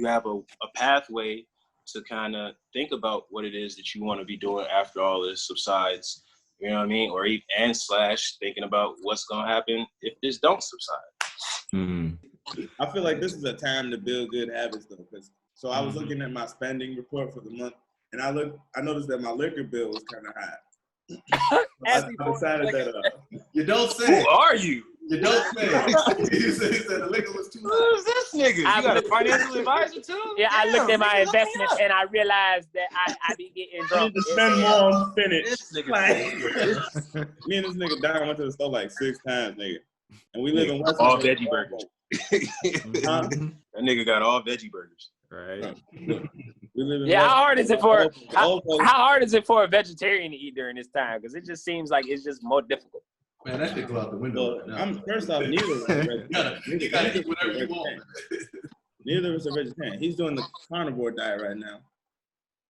have a pathway to kind of think about what it is that you want to be doing after all this subsides. You know what I mean? Or and / thinking about what's gonna happen if this don't subside. I feel like this is a time to build good habits though, because I was looking at my spending report for the month, and I noticed that my liquor bill was kind of high. I decided that you don't say. Who are you? You don't say. He said the liquor was too high. Who's this nigga? You got a financial advisor too? Yeah, I looked at my nigga, look me investments up. and I realized that I be getting I drunk. need to spend more on spinach. This nigga. Like, me and this nigga Don went to the store like 6 times, nigga. And we live in West All Virginia. veggie burgers. Huh? That nigga got all veggie burgers. Right. We live in Yeah, West how hard is it for Old folks- how hard is it for a vegetarian to eat during this time? Because it just seems like it's just more difficult. Man, that shit go out the window. Well, right now. I'm first off, neither of us are You gotta eat whatever you want. Neither of us are vegetarian. He's doing the carnivore diet right now,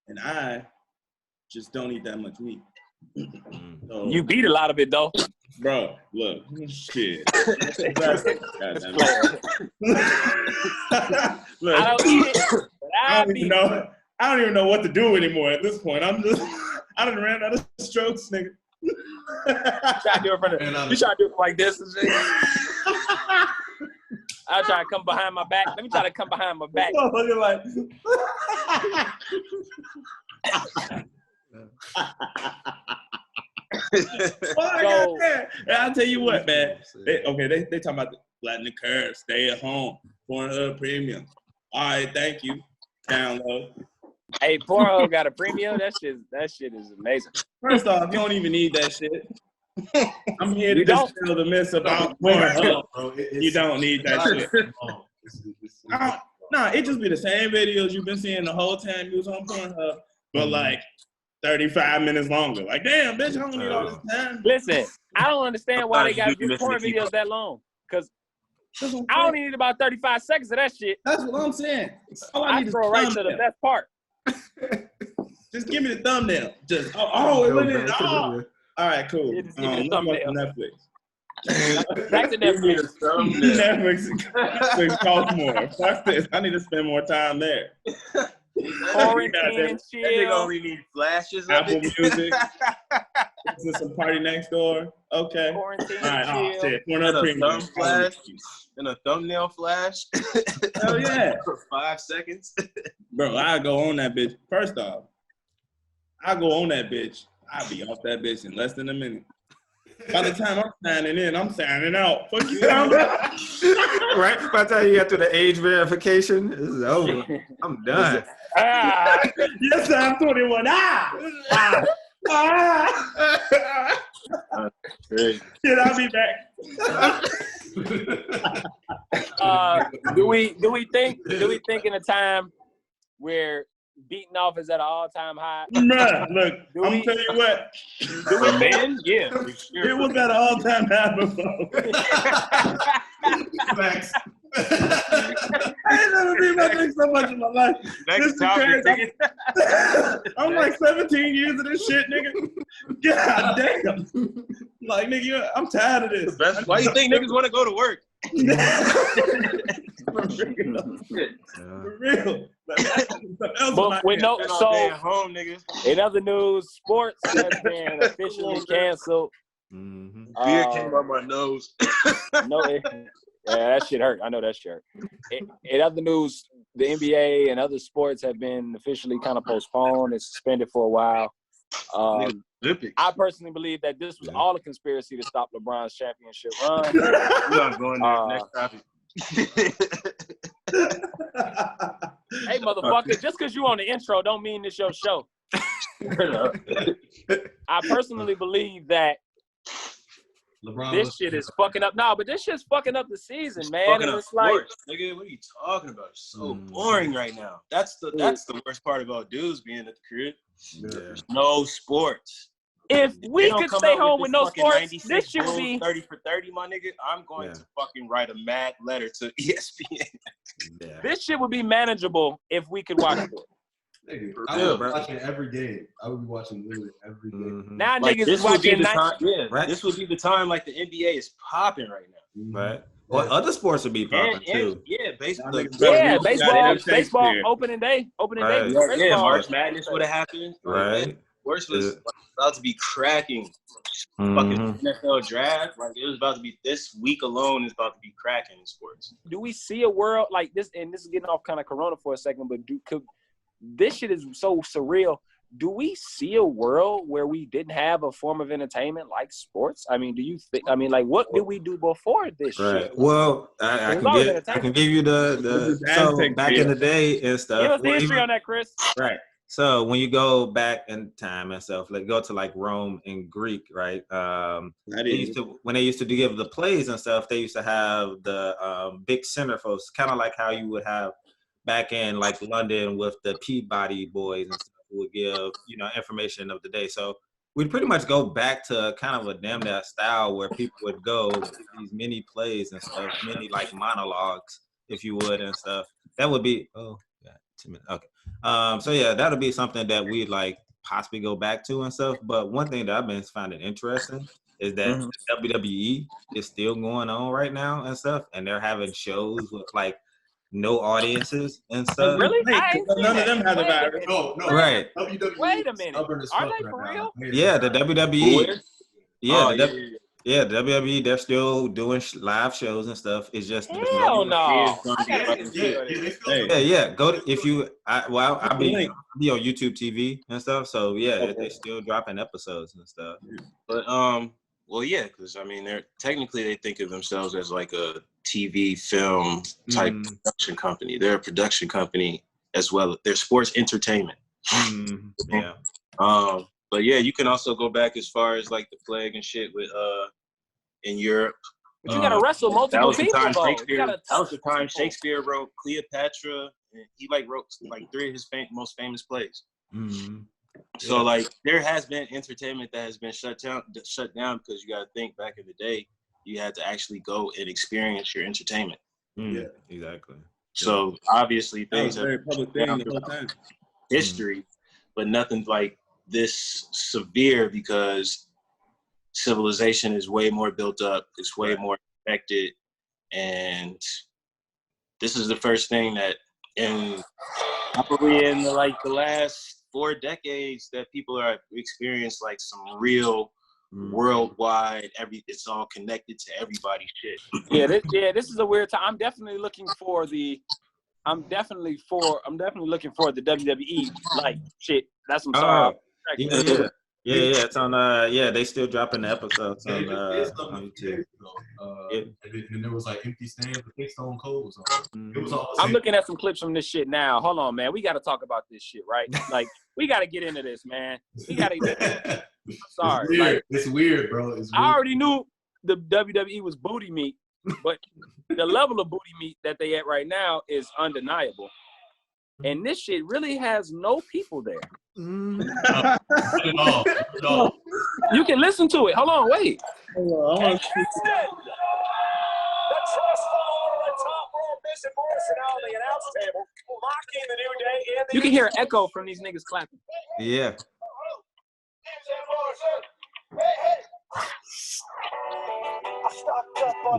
and I just don't eat that much meat. So, You beat a lot of it though. bro, look, shit. Goddamn it. Look, I don't eat it, but I I don't beat even know. I don't even know what to do anymore at this point. I done ran out of strokes, nigga. try to do it from the, you try to do it like this and shit. I try to come behind my back. Let me try to come behind my back. Oh, you're like, So- and I'll tell you what, man. They talking about the flatten the curve, stay at home, Pornhub Premium. All right, thank you. Download. Hey, Pornhub got a premium. That shit is amazing. First off, you don't even need that shit. I'm here to You just tell the myths about Pornhub. Bro, You don't need that shit. It's Nah, it just be the same videos you've been seeing the whole time you was on Pornhub, but like 35 minutes longer. Like, damn, bitch, I don't need all this time. Listen, I don't understand why they got porn videos that long. Because I only need about 35 seconds of that shit. That's what I'm saying. All I I need is throw right to the thumbnail. best part. Just give me the thumbnail. Just it went in. Oh. All right, cool. Yeah, just give me the Let's watch thumbnail. Netflix. Back to Netflix. Netflix costs more. Fuck this. I need to spend more time there. Quarantine and That nigga chill. only need flashes of Apple it. Music. This is some party next door. Okay. All Quarantine right. Oh and chill. shit. And Pornhub a Premium. thumb flash. And a thumbnail flash. Hell yeah. For 5 seconds. Bro, I go on that bitch. First off, I go on that bitch. I'll be off that bitch in less than a minute. By the time I'm signing in, I'm signing out. Fuck you talking about? Right? By the time you get to the age verification, this is over. I'm done. Ah, Yes, I'm 21. Shit, I'll be back. do we think in a time where beating off is at an all-time high? Bruh, look, Do I'm we- gonna tell you what. Do we men? Yeah. for sure. It was at an all-time high before. Facts. I ain't never beat my dick so much in my life. This Next is topic, crazy. nigga. I'm like 17 years of this shit, nigga. God damn. Like, nigga, I'm tired of this. Why you think niggas want to go to work? For real. Like, something else But with no, Been all day at so home, nigga. in other news, sports has been officially canceled. Mm-hmm. Beer came out my nose. Yeah, that shit hurt. I know that shit hurt. In other news, the NBA and other sports have been officially kind of postponed and suspended for a while. Olympics. I personally believe that this was all a conspiracy to stop LeBron's championship run. We're not going there. Next topic. Hey, motherfucker, just because you on the intro don't mean it's your show. I personally believe that LeBron this was- shit is fucking up. No, but this shit's fucking up the season, man. Fucking And up it's like, sports, nigga. What are you talking about? It's so boring right now. That's the worst part about dudes being at the crib. There's no sports. if They we don't could come stay out home this with no fucking sports, 96 this shit would Bulls be 30 for 30, my nigga. I'm going to fucking write a mad letter to ESPN. Yeah. this shit would be manageable if we could watch it. Nigga, For I real, would be bro. watching every game. I would be watching literally every game. Mhm. Now Like, niggas this is would be watching the time. Yeah, Right. this would be the time. Like the NBA is popping right now. Right. Well, other sports would be popping too. Yeah, baseball. Y'all niggas Yeah, Got baseball, it, baseball, Shakespeare. opening day, Right. baseball. Yeah, March Madness would have happened. Right. Worst was about to be cracking. Mhm. Fucking NFL draft. Like it was about to be this week alone is about to be cracking in sports. Do we see a world like this? And this is getting off kind of Corona for a second, but could this shit is so surreal. do we see a world where we didn't have a form of entertainment like sports? I mean, do you think? I mean, like, what did we do before this shit? Well, I can give you the so back in the day and stuff. Give us the history on that, Chris. Right. So when you go back in time and stuff, like go to like Rome and Greek, right? When they used to give the plays and stuff, they used to have the big centerfolds, kind of like how you would have back in like London with the Peabody boys and stuff, who would give, you know, information of the day. So we'd pretty much go back to kind of a damn that style where people would go to these mini plays and stuff, mini like monologues, if you would, and stuff. That would be 2 minutes. Okay. So yeah, that'll be something that we'd like possibly go back to and stuff. But one thing that I've been finding interesting is that WWE is still going on right now and stuff, and they're having shows with like no audiences and stuff. Really? None of them have the virus. No. Right. WWE Wait a minute. stubborn as Are fuck they right for now. real? Yeah, the WWE. Yeah, Yeah. the WWE, they're still doing live shows and stuff. It's just Hell no. Yeah. Go to, if you. I'll be on YouTube TV and stuff. So yeah, they still dropping episodes and stuff. But well, yeah, because I mean, they're technically they think of themselves as like a TV film type production company. They're a production company as well. They're sports entertainment. Yeah. But yeah, you can also go back as far as like the plague and shit with in Europe. But you gotta wrestle multiple people, though. That was the time Shakespeare wrote Cleopatra, and he like wrote like 3 of his most famous plays. So like there has been entertainment that has been shut down because you got to think back in the day you had to actually go and experience your entertainment. Yeah, exactly. So obviously things that was a very public thing the whole time. History, but nothing like this severe because civilization is way more built up. It's way more affected, and this is the first thing that probably in like the last 4 decades that people are experience like some real worldwide it's all connected to everybody's shit. This is a weird time. I'm definitely looking for the WWE like shit. That's what I'm sorry. Yeah, it's on they still dropping the episodes on YouTube. And there was like empty stands with Big Stone Cold or something. It was all I'm looking at some clips from this shit now. Hold on, man. We got to talk about this shit, right? Like, we got to get into this, man. We got to. Sorry, it's weird, bro. It's weird. I already knew the WWE was booty meat, but the level of booty meat that they at right now is undeniable. And this shit really has no people there. No. You can listen to it. Hold on, wait. You can hear an echo from these niggas clapping. Yeah.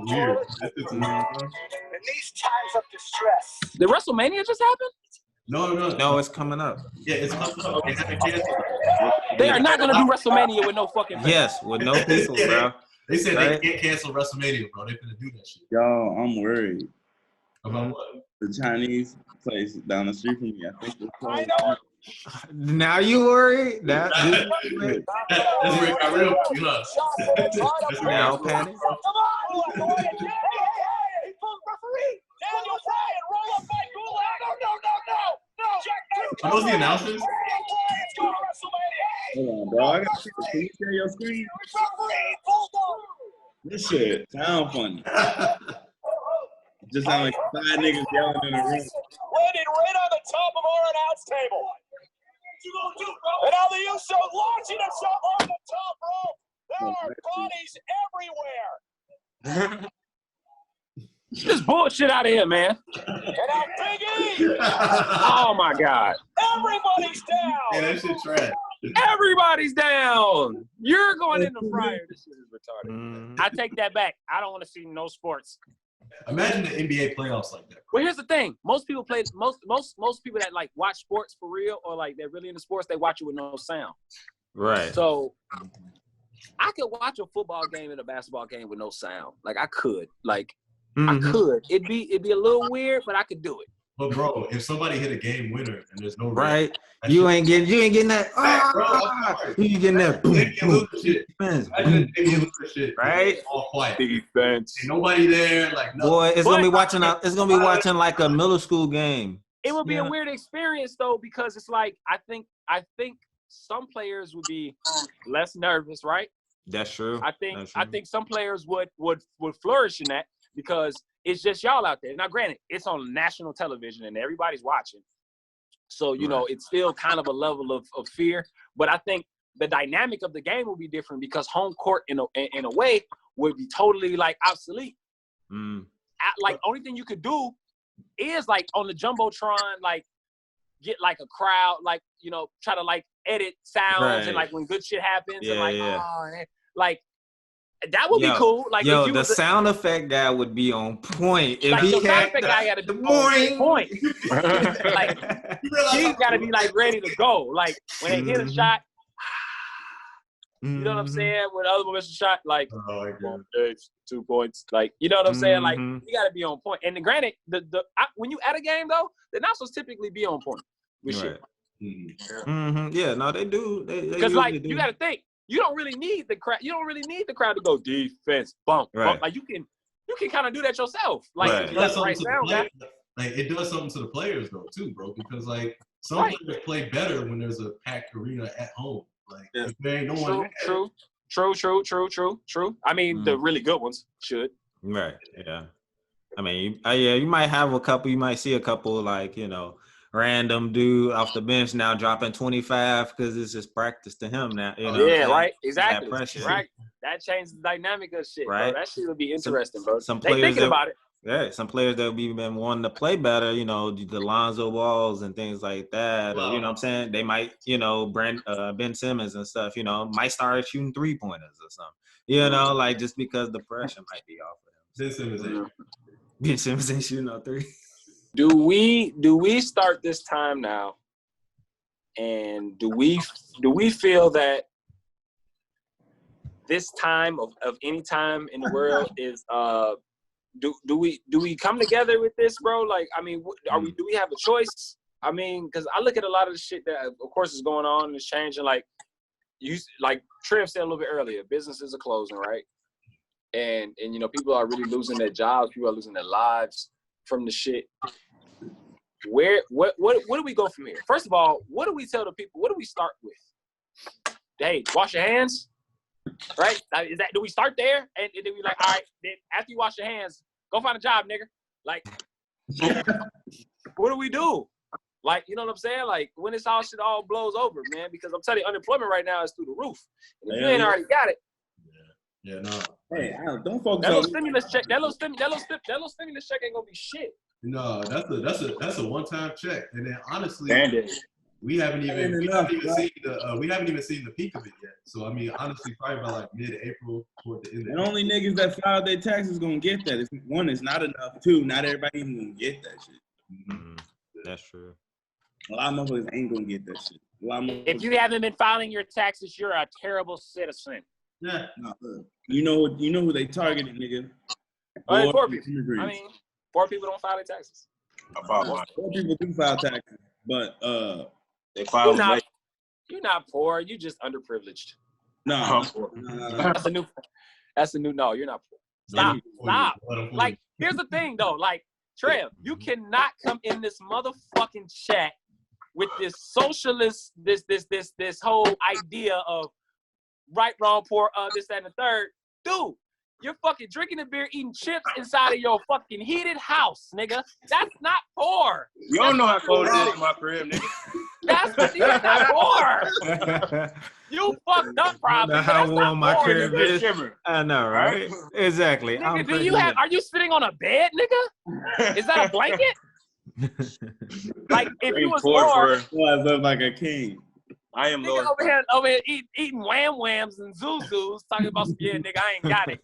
Weird. In these times of distress. Did WrestleMania just happen? No, it's coming up. Yeah, it's coming up. They are not gonna do WrestleMania with no fucking fans. Yes, with no people, bro. They said they can't cancel WrestleMania, bro. They finna do that shit. Y'all, I'm worried. About what? The Chinese place down the street from me, I think it's called. Now you worried? That's where it got real for us. Now panic. Are those the announcers? Hold on, bro. I got can you share your screen? This shit sound funny. Just sound like 5 niggas yelling in the room. Landing right on the top of our announce table. And now the Uso launching himself on the top rope. There are bodies everywhere. This bullshit out of here, man. And now Big E. Oh my God. Everybody's down. Yeah, that shit trash. Everybody's down. You're going in the fryer. This shit is retarded. I take that back. I don't want to see no sports. Imagine the NBA playoffs like that. Well, here's the thing. Most people play. Most people that like watch sports for real or like they're really into sports, they watch it with no sound. Right. So I could watch a football game and a basketball game with no sound. Like I could. Like I could. It'd be a little weird, but I could do it. But bro, if somebody hit a game winner and there's no Right. that You shit- ain't getting that. Bro, I'm sorry. You ain't getting that. Boom, They boom, lose shit. defense, Imagine boom, if they lose shit. right? All quiet. Defense. Ain't nobody there. Like nothing. Boy, it's gonna be But- watching. It's gonna be watching like a middle school game. It would be Yeah. a weird experience though, because it's like I think some players would be less nervous, right? That's true. I think some players would flourish in that because it's just y'all out there. Now, granted, it's on national television and everybody's watching, so you know it's still kind of a level of fear. But I think the dynamic of the game will be different because home court in a way would be totally like obsolete. Like only thing you could do is like on the jumbotron, like get like a crowd, like you know, try to like edit sounds and like when good shit happens and like oh, like that would be cool. Like yo, if you the sound effect guy would be on point. If like he the sound had effect guy got to the be on point. boing. Like he's got to be like ready to go. Like when they hit a shot. You know what I'm saying? When the other one misses a shot, like 2 points, like you know what I'm saying? Like you got to be on point. And granted, when you at a game though, the announcers typically be on point with shit. Yeah, no, they do. Because like you got to think, you don't really need the crowd. You don't really need the crowd to go defense, bump. Like you can kind of do that yourself. Like it does something to the players though too, bro. Because like some players play better when there's a packed arena at home. Like if there ain't no one. True. I mean, the really good ones should. Right. Yeah. I mean, you might have a couple. You might see a couple like random dude off the bench now dropping 25 because it's just practice to him now. Right. Exactly. Right. That changes the dynamic of shit. Right. Bro. That shit would be interesting, bro. Some players thinking about it. Yeah, some players that have been wanting to play better, the Lonzo Balls and things like that. Or, you know what I'm saying? They might, Ben Simmons and stuff, might start shooting 3-pointers or something. Like just because the pressure might be off of them. Ben Simmons ain't shooting no 3. Do we start this time now? And do we feel that this time of any time in the world is do we come together with this, bro? Like, I mean, do we have a choice? I mean, because I look at a lot of the shit that, of course, is going on and it's changing. Like Trev said a little bit earlier, businesses are closing, right? And people are really losing their jobs. People are losing their lives from the shit. Where do we go from here? First of all, what do we tell the people? What do we start with? Hey, wash your hands. Right? Do we start there? And then we like, all right, then after you wash your hands, go find a job, nigga. Like, what do we do? Like, you know what I'm saying? Like, when this all shit all blows over, man, because I'm telling you, unemployment right now is through the roof. And if you ain't already got it. Yeah, no. Hey, don't focus that little stimulus check. That little stimulus check ain't gonna be shit. No, that's a one-time check. And then honestly, we haven't even seen the peak of it yet. So I mean, honestly, probably by like mid-April toward the end. And only niggas that filed their taxes gonna get that. One, it's not enough. Two, not everybody even gonna get that shit. That's true. A lot of motherfuckers ain't gonna get that shit. If you haven't been filing your taxes, you're a terrible citizen. Yeah. You know who they targeted, nigga. Poor people. I mean, poor people don't file their taxes. Poor people do file taxes, but they file. You're not poor. You're just underprivileged. No. That's a new. No, you're not poor. Stop. Like, here's the thing though. Like, Trev, you cannot come in this motherfucking chat with this socialist, this whole idea of right, wrong, poor, this, that, and the third. Dude, you're fucking drinking a beer, eating chips inside of your fucking heated house, nigga. That's not poor. You don't know how cold it is in my crib, nigga. That's not poor. You fucked up, probably. How warm my crib is. I know, right? Exactly. Nigga, are you sitting on a bed, nigga? Is that a blanket? Like, if you was poor, I look like a king. I am nigga over here eating wham whams and zuzus, talking about nigga, I ain't got it.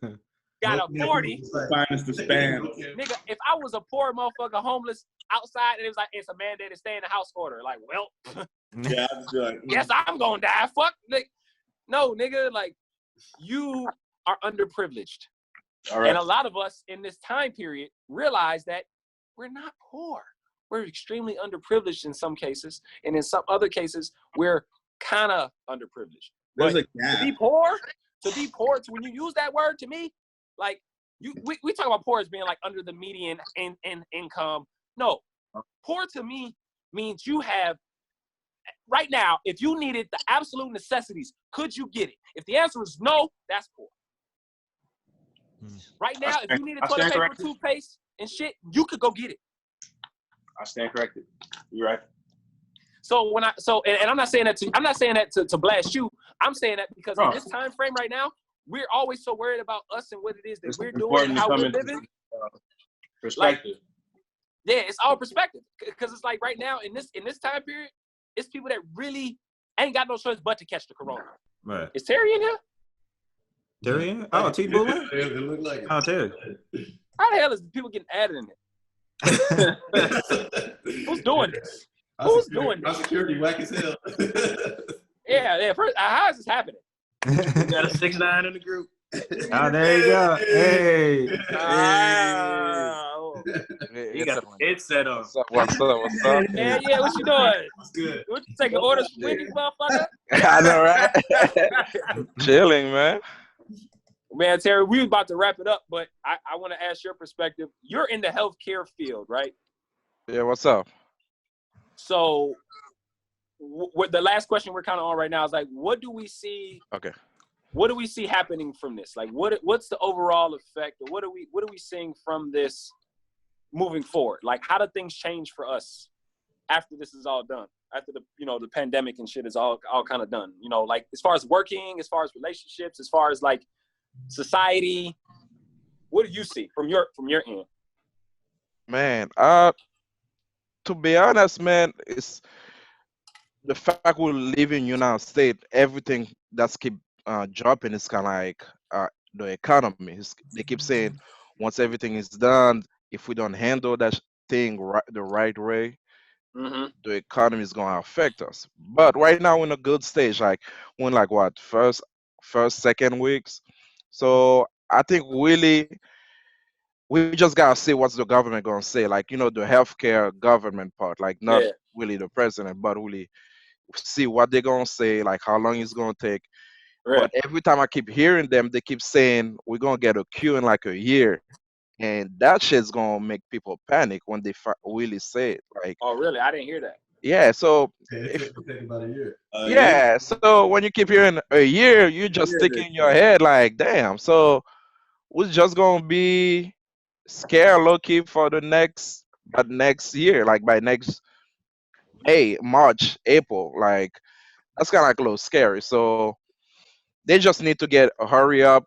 Got a 40. Finest to spam. Nigga, if I was a poor motherfucker homeless outside and it was like it's a mandate to stay in the house order, like, well, yeah, I'd be like, guess I'm gonna die. Fuck, nigga. No, nigga, like, you are underprivileged. All right. And a lot of us in this time period realize that we're not poor. we're extremely underprivileged in some cases, and in some other cases, we're kind of underprivileged. There's But a gap. to be poor, when you use that word to me, like we talk about poor as being like under the median in income. No, poor to me means you have right now. If you needed the absolute necessities, could you get it? If the answer is no, that's poor. Right now, if you needed toilet paper, toothpaste, and shit, you could go get it. I stand corrected. You're right. So and I'm not saying that to blast you. I'm saying that because in this time frame right now, we're always so worried about us and what it is that we're doing, and how we're living. Perspective. Yeah, it's all perspective. Because it's like right now in this time period, it's people that really ain't got no choice but to catch the corona. Right. Is Terry in here? Terry in? Oh, T-Booler? It looked like it. Oh, Terry. How the hell is people getting added in it? Who's doing this? Who's doing this? Our security whack as hell. Yeah. First, how is this happening? We got a 6'9" in the group. Oh, there you go. Hey. Oh. He got a headset on. What's up? Yeah, what you doing? What's good? What you taking orders from Wendy's, motherfucker? I know, right? Chilling, man. Man, Terry, we was about to wrap it up, but I want to ask your perspective. You're in the healthcare field, right? Yeah, what's up? So, the last question we're kind of on right now is like, what do we see? Okay. What do we see happening from this? Like, what's the overall effect, or what are we seeing from this moving forward? Like, how do things change for us after this is all done? After the pandemic and shit is all kind of done. Like as far as working, as far as relationships, as far as like society, what do you see from your end? Man, to be honest, man, it's the fact we live in United States, everything that's keep dropping is kind of like the economy. They keep saying once everything is done, if we don't handle that thing the right way, the economy is going to affect us. But right now we're in a good stage, like we're in like what, first, second weeks. So I think really we just got to see what's the government going to say. Like, the healthcare government part, like not really the president, but really see what they're going to say, like how long it's going to take. Right. But every time I keep hearing them, they keep saying we're going to get a queue in like a year. And that shit's going to make people panic when they really say it. Like, oh, really? I didn't hear that. Yeah, so It take about a year. Yeah, so when you keep hearing a year, you just stick in your head like, damn. So we're just gonna be scared, low key for the next year, like by next March, April. Like that's kind of like a little scary. So they just need to hurry up,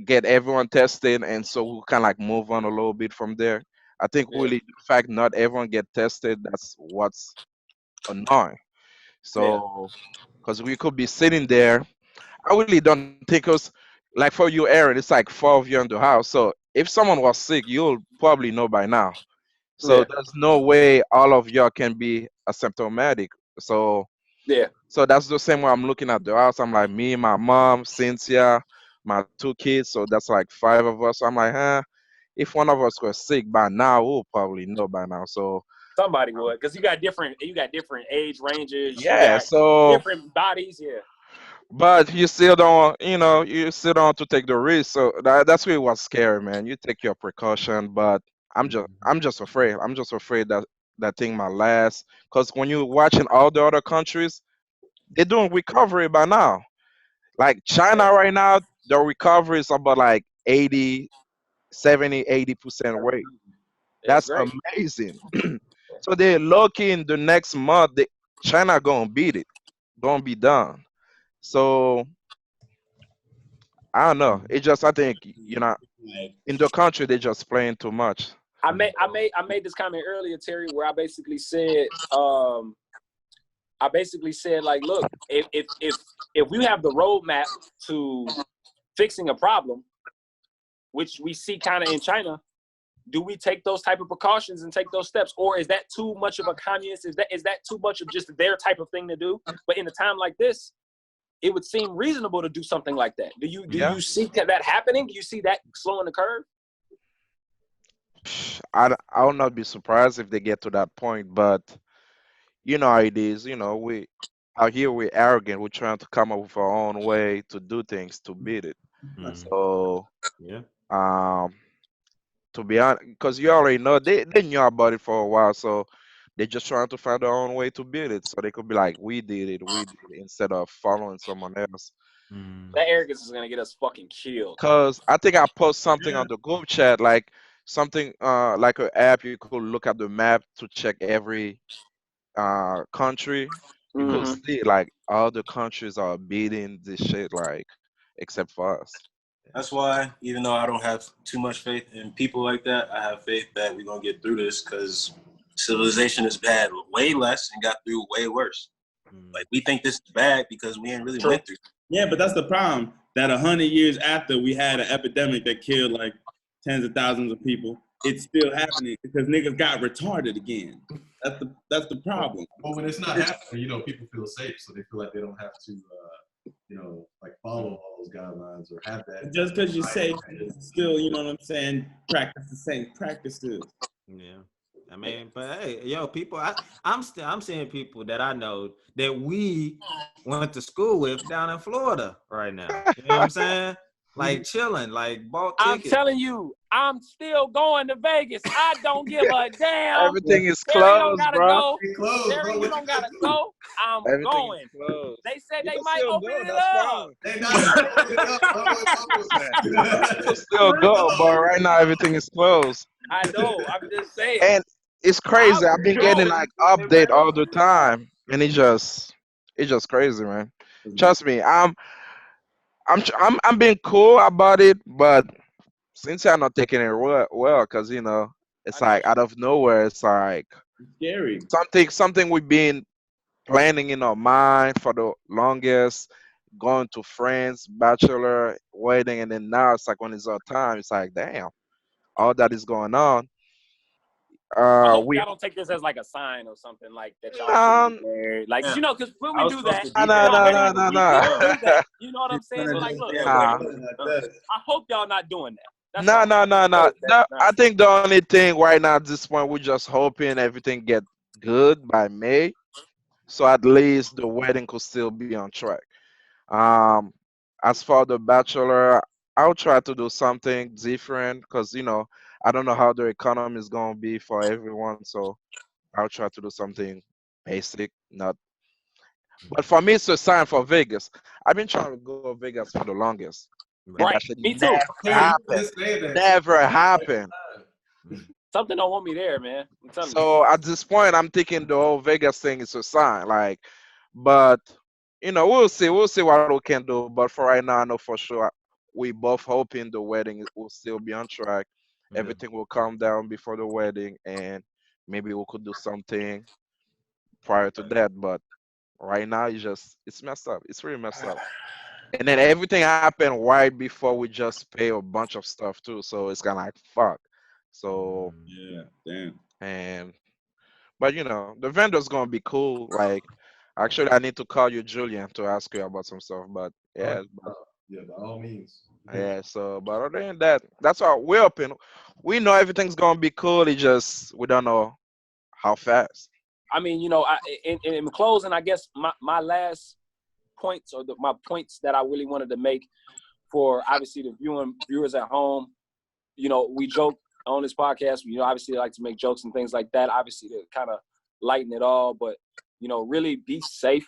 get everyone tested, and so we kind of like move on a little bit from there. I think really the fact not everyone get tested, that's what's annoying. So, because we could be sitting there, I really don't think us like for you, Aaron, it's like 4 of you in the house. So if someone was sick, you'll probably know by now. So there's no way all of y'all can be asymptomatic. So so that's the same way I'm looking at the house. I'm like me, my mom, Cynthia, my 2 kids. So that's like 5 of us. So I'm like, if one of us was sick by now, we'll probably know by now. So somebody would, because you got different age ranges. So different bodies. But you still don't, you still don't have to take the risk. So that's really what's scary, man. You take your precaution, but I'm just afraid. I'm just afraid that thing might last. Because when you're watching all the other countries, they're doing recovery by now. Like China right now, the recovery is about like 80% rate. That's amazing. So they're lucky in the next month, China gonna beat it, gonna be done. So I don't know. It just I think in the country they're just playing too much. I made this comment earlier, Terry, where I basically said like, look, if we have the roadmap to fixing a problem, which we see kind of in China, do we take those type of precautions and take those steps, or is that too much of a communist? Is that too much of just their type of thing to do? But in a time like this, it would seem reasonable to do something like that. Do you see that happening? Do you see that slowing the curve? I will not be surprised if they get to that point, but you know how it is. You know, we out here we're arrogant. We're trying to come up with our own way to do things to beat it. Mm. So, Yeah. um, to be honest, because you already know they knew about it for a while, so they're just trying to find their own way to beat it. So they could be like, we did it," instead of following someone else. Mm. That arrogance is gonna get us fucking killed. Cause I think I post something Yeah. on the group chat, like something like an app you could look at the map to check every country. You could Hmm. Mm. see like all the countries are beating this shit, like except for us. That's why, even though I don't have too much faith in people like that, I have faith that we're gonna get through this because civilization has had way less and got through way worse. Mm. Like we think this is bad because we ain't really True. went through. Yeah, but that's the problem. That 100 years after we had an epidemic that killed like tens of thousands of people, it's still happening because niggas got retarded again. That's the problem. But when it's not happening, you know, people feel safe, so they feel like they don't have to, you know, like follow all those guidelines or have that. Just because you're safe, still, you know what I'm saying? Practice the same practices. Yeah. I mean, but hey, yo, people, I'm seeing people that I know that we went to school with down in Florida right now. You know what I'm saying? Like chilling, like bought I'm tickets. telling you, I'm still going to Vegas. I don't give a damn. Everything is Terry don't closed, gotta bro. go. Be closed, Terry, bro. you don't gotta go. I'm Everything going. is closed. They said You they can might still open go, it that's up. fine. They not opening it up, bro. It's You can still go, but right now everything is closed. I know. I'm just saying. And it's I crazy. I've been would getting go. like update all the time, and it's just crazy, man. Trust me, I'm being cool about it, but since I'm not taking it well, cause you know, I it's got like you. out of nowhere, it's like Scary. something we've been planning in our mind for the longest, going to friends, bachelor, wedding, and then now it's like when it's our time, it's like damn, all that is going on. I hope We y'all don't take this as like a sign or something like that y'all should no get married. Like, 'cause Yeah. you know, because when I we was do supposed that, to no be no there no when no like no a week we ago. do that, you know what I'm saying? So Gonna like, do look, Yeah, something like like that. I hope y'all not doing that. That's no all. no no no. Hope that's I not. think the only thing right now at this point we're just hoping everything get good by May, so at least the wedding could still be on track. Um, as for the bachelor, I'll try to do something different because you know I don't know how the economy is gonna be for everyone, so I'll try to do something basic, not. But for me, it's a sign for Vegas. I've been trying to go to Vegas for the longest, and that Right. should Me never too. Terry, you've happen. been saying that shit. Never happen. Something don't want me there, man. I'm telling you. So at this point, I'm thinking the whole Vegas thing is a sign. Like, but you know, we'll see. We'll see what we can do. But for right now, I know for sure we both hoping the wedding will still be on track. Yeah. Everything will calm down before the wedding, and maybe we could do something prior to that. But right now, it's messed up. It's really messed up. And then everything happened right before we just pay a bunch of stuff too. So it's kind of like fuck. So Yeah, damn. and but you know the vendor's gonna be cool. Like actually, I need to call you, Julian, to ask you about some stuff. But yeah, Yeah, by all means. yeah. So but other than that, that's all we're open. We know everything's gonna be cool. It just we don't know how fast. I mean, you know, in closing, I guess my last points or my points that I really wanted to make for obviously the viewers at home. You know, we joke on this podcast. You know, obviously, I like to make jokes and things like that. Obviously, to kind of lighten it all, but you know, really be safe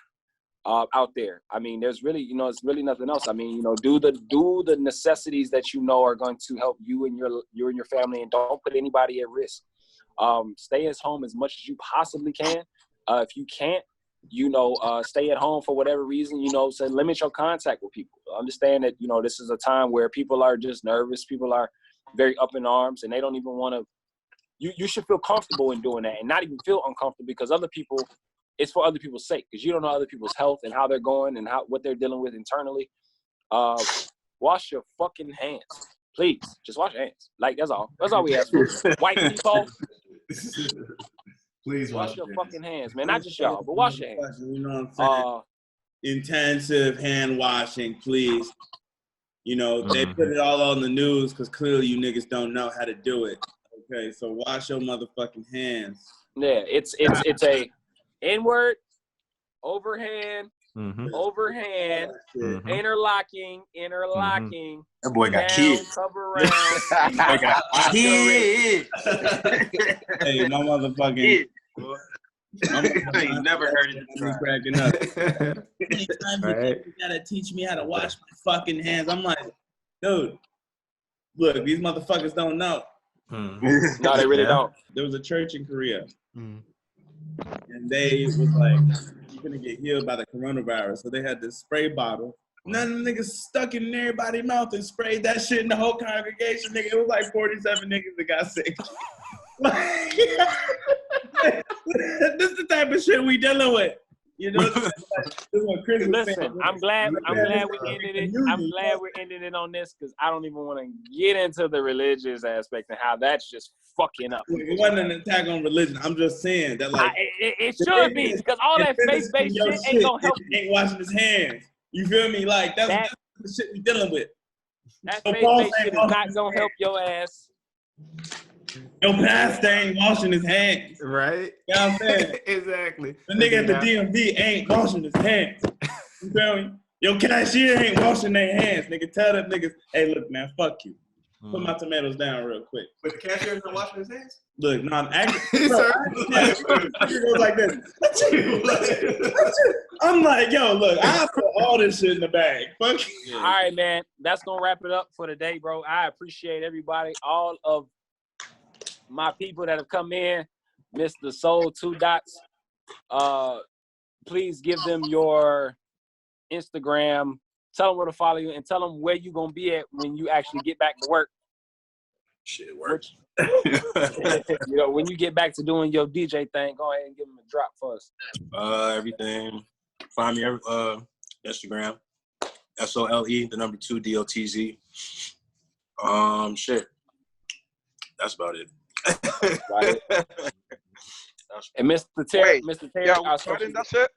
out there. I mean, there's really, you know, it's really nothing else. I mean, you know, do the necessities that you know are going to help you and your family, and don't put anybody at risk. Stay at home as much as you possibly can. If you can't, you know, stay at home for whatever reason, you know, so limit your contact with people. Understand that, you know, this is a time where people are just nervous. People are very up in arms, and they don't even want to. You should feel comfortable in doing that, and not even feel uncomfortable, because other people, it's for other people's sake, because you don't know other people's health and how they're going and what they're dealing with internally. Wash your fucking hands, please. Just wash your hands. Like that's all. That's all we ask for. White people, Please wash your fucking hands, man. Not just y'all, but wash your hands. You know what I'm saying? Intensive hand washing, please. You know, they put it all on the news because clearly you niggas don't know how to do it. Okay, so wash your motherfucking hands. Yeah, it's a inward, overhand, Mhm. overhand, Mhm. interlocking, That boy got down, kids. cover around. I got kids. Hey, my motherfucking. I ain't never heard it. Me cracking up. Anytime Right. you gotta teach me how to wash my fucking hands, I'm like, dude, look, these motherfuckers don't know. Mhm. No, they really Yeah. don't. There was a church in Korea, Mhm. and they was like, you're gonna get healed by the coronavirus. So they had this spray bottle. None of the niggas stuck it in everybody's mouth and sprayed that shit in the whole congregation. Nigga, it was like 47 niggas that got sick. This is the type of shit we dealing with. You know, this is what Chris was Listen, saying. I'm glad we're ending it. I'm glad we're ending it on this because I don't even want to get into the religious aspect and how that's just fucking up. It wasn't an attack on religion. I'm just saying that, like, It should be because all that faith-based shit ain't gonna help you. Ain't washing his hands. You feel me? Like that's the shit we dealing with. That So faith-based shit is not gonna help your ass. Your pastor ain't washing his hands. Right. You know what I'm saying? Exactly. The nigga at the DMV ain't washing his hands. You feel me? Your cashier ain't washing their hands. Nigga, tell them niggas, hey, look, man, fuck you. Put my tomatoes down real quick. But the cashier isn't washing his hands? Look, no, I'm acting. It goes like this. I'm like, yo, look, I put all this shit in the bag. Fuck you. All right, man. That's gonna wrap it up for today, bro. I appreciate everybody, all of my people that have come in. Mr. Soul 2 Dots. Please give them your Instagram. Tell them where to follow you and tell them where you're gonna be at when you actually get back to work. Shit works. You know, when you get back to doing your DJ thing, go ahead and give them a drop for us. Everything. Find me Instagram. SOLE, the number 2 DOTZ. Shit. That's about it. Right. And Mr. Terry, Wait, Mr. Terry, yeah, our recording social- that shit?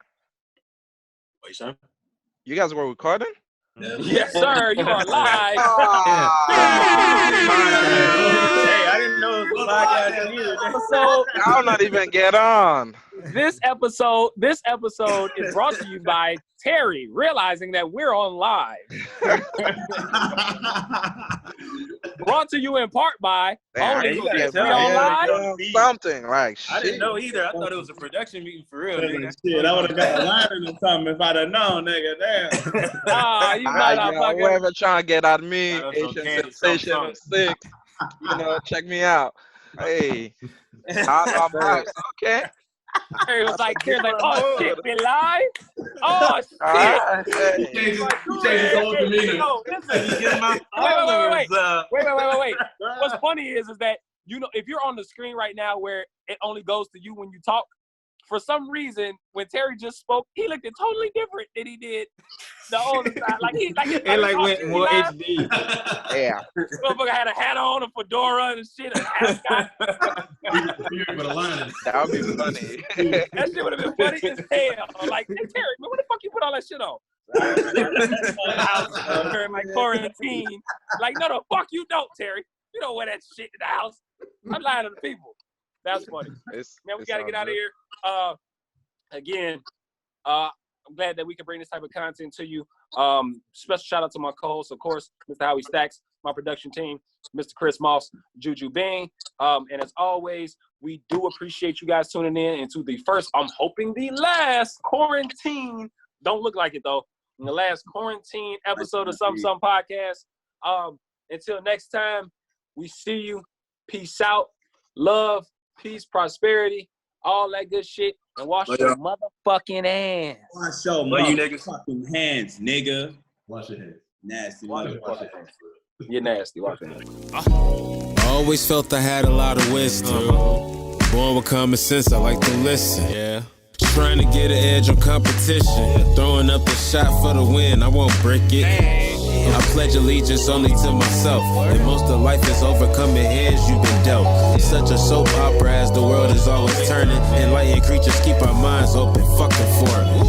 Wait, son? You guys were recording? Yes, sir. You are live. Hey, I didn't know it was a podcast either. So I'll not even get on. this episode is brought to you by Terry, realizing that we're on live. Brought to you in part by only you gotta shit, tell we me. on Yeah, live. Something like shit. I didn't know either. I thought it was a production meeting for real. Nigga. Shit, I would have got a liner or something if I'd have known, nigga. Damn. Ah, you might not fucking. Whoever trying to get at me, Shout out to Asian Candy, Sensation, something. I'm sick. You know, check me out. Hey, hot vibes. Okay. Terry was like, oh shit, we live? Oh shit. He changed his whole demeanor. No, listen. Wait. What's funny is that, you know, if you're on the screen right now where it only goes to you when you talk, for some reason, when Terry just spoke, he looked totally different than he did the other side. It went more HD. Yeah. Motherfucker had a hat on, a fedora and shit, a ascot. That would be funny. That shit would have been funny as hell. Like, hey, Terry, man, what the fuck you put all that shit on? During my quarantine. Like, no, the fuck you don't, Terry. You don't wear that shit in the house. I'm lying to the people. That's funny. Man, we got to get out of here. Again, I'm glad that we can bring this type of content to you. Special shout out to my co-host, of course, Mr. Howie Stacks, my production team, Mr. Chris Moss, Juju Bing. And as always, we do appreciate you guys tuning in into the first, I'm hoping the last quarantine. Don't look like it though. In the last quarantine episode of Some Podcast. Until next time, we see you. Peace out. Love, peace, prosperity, all that good shit. And wash your motherfucking hands. Wash your motherfucking hands, nigga. Wash your hands. Nasty. Wash your fucking hands. You're nasty. Wash your hands. I always felt I had a lot of wisdom. Born with common sense, I like to listen. Yeah. Trying to get an edge on competition. Throwing up the shot for the win, I won't break it. I pledge allegiance only to myself. And most of life is overcoming hands you've been dealt. It's such a soap opera as the world is always turning. Enlightened creatures keep our minds open. Fucking for it.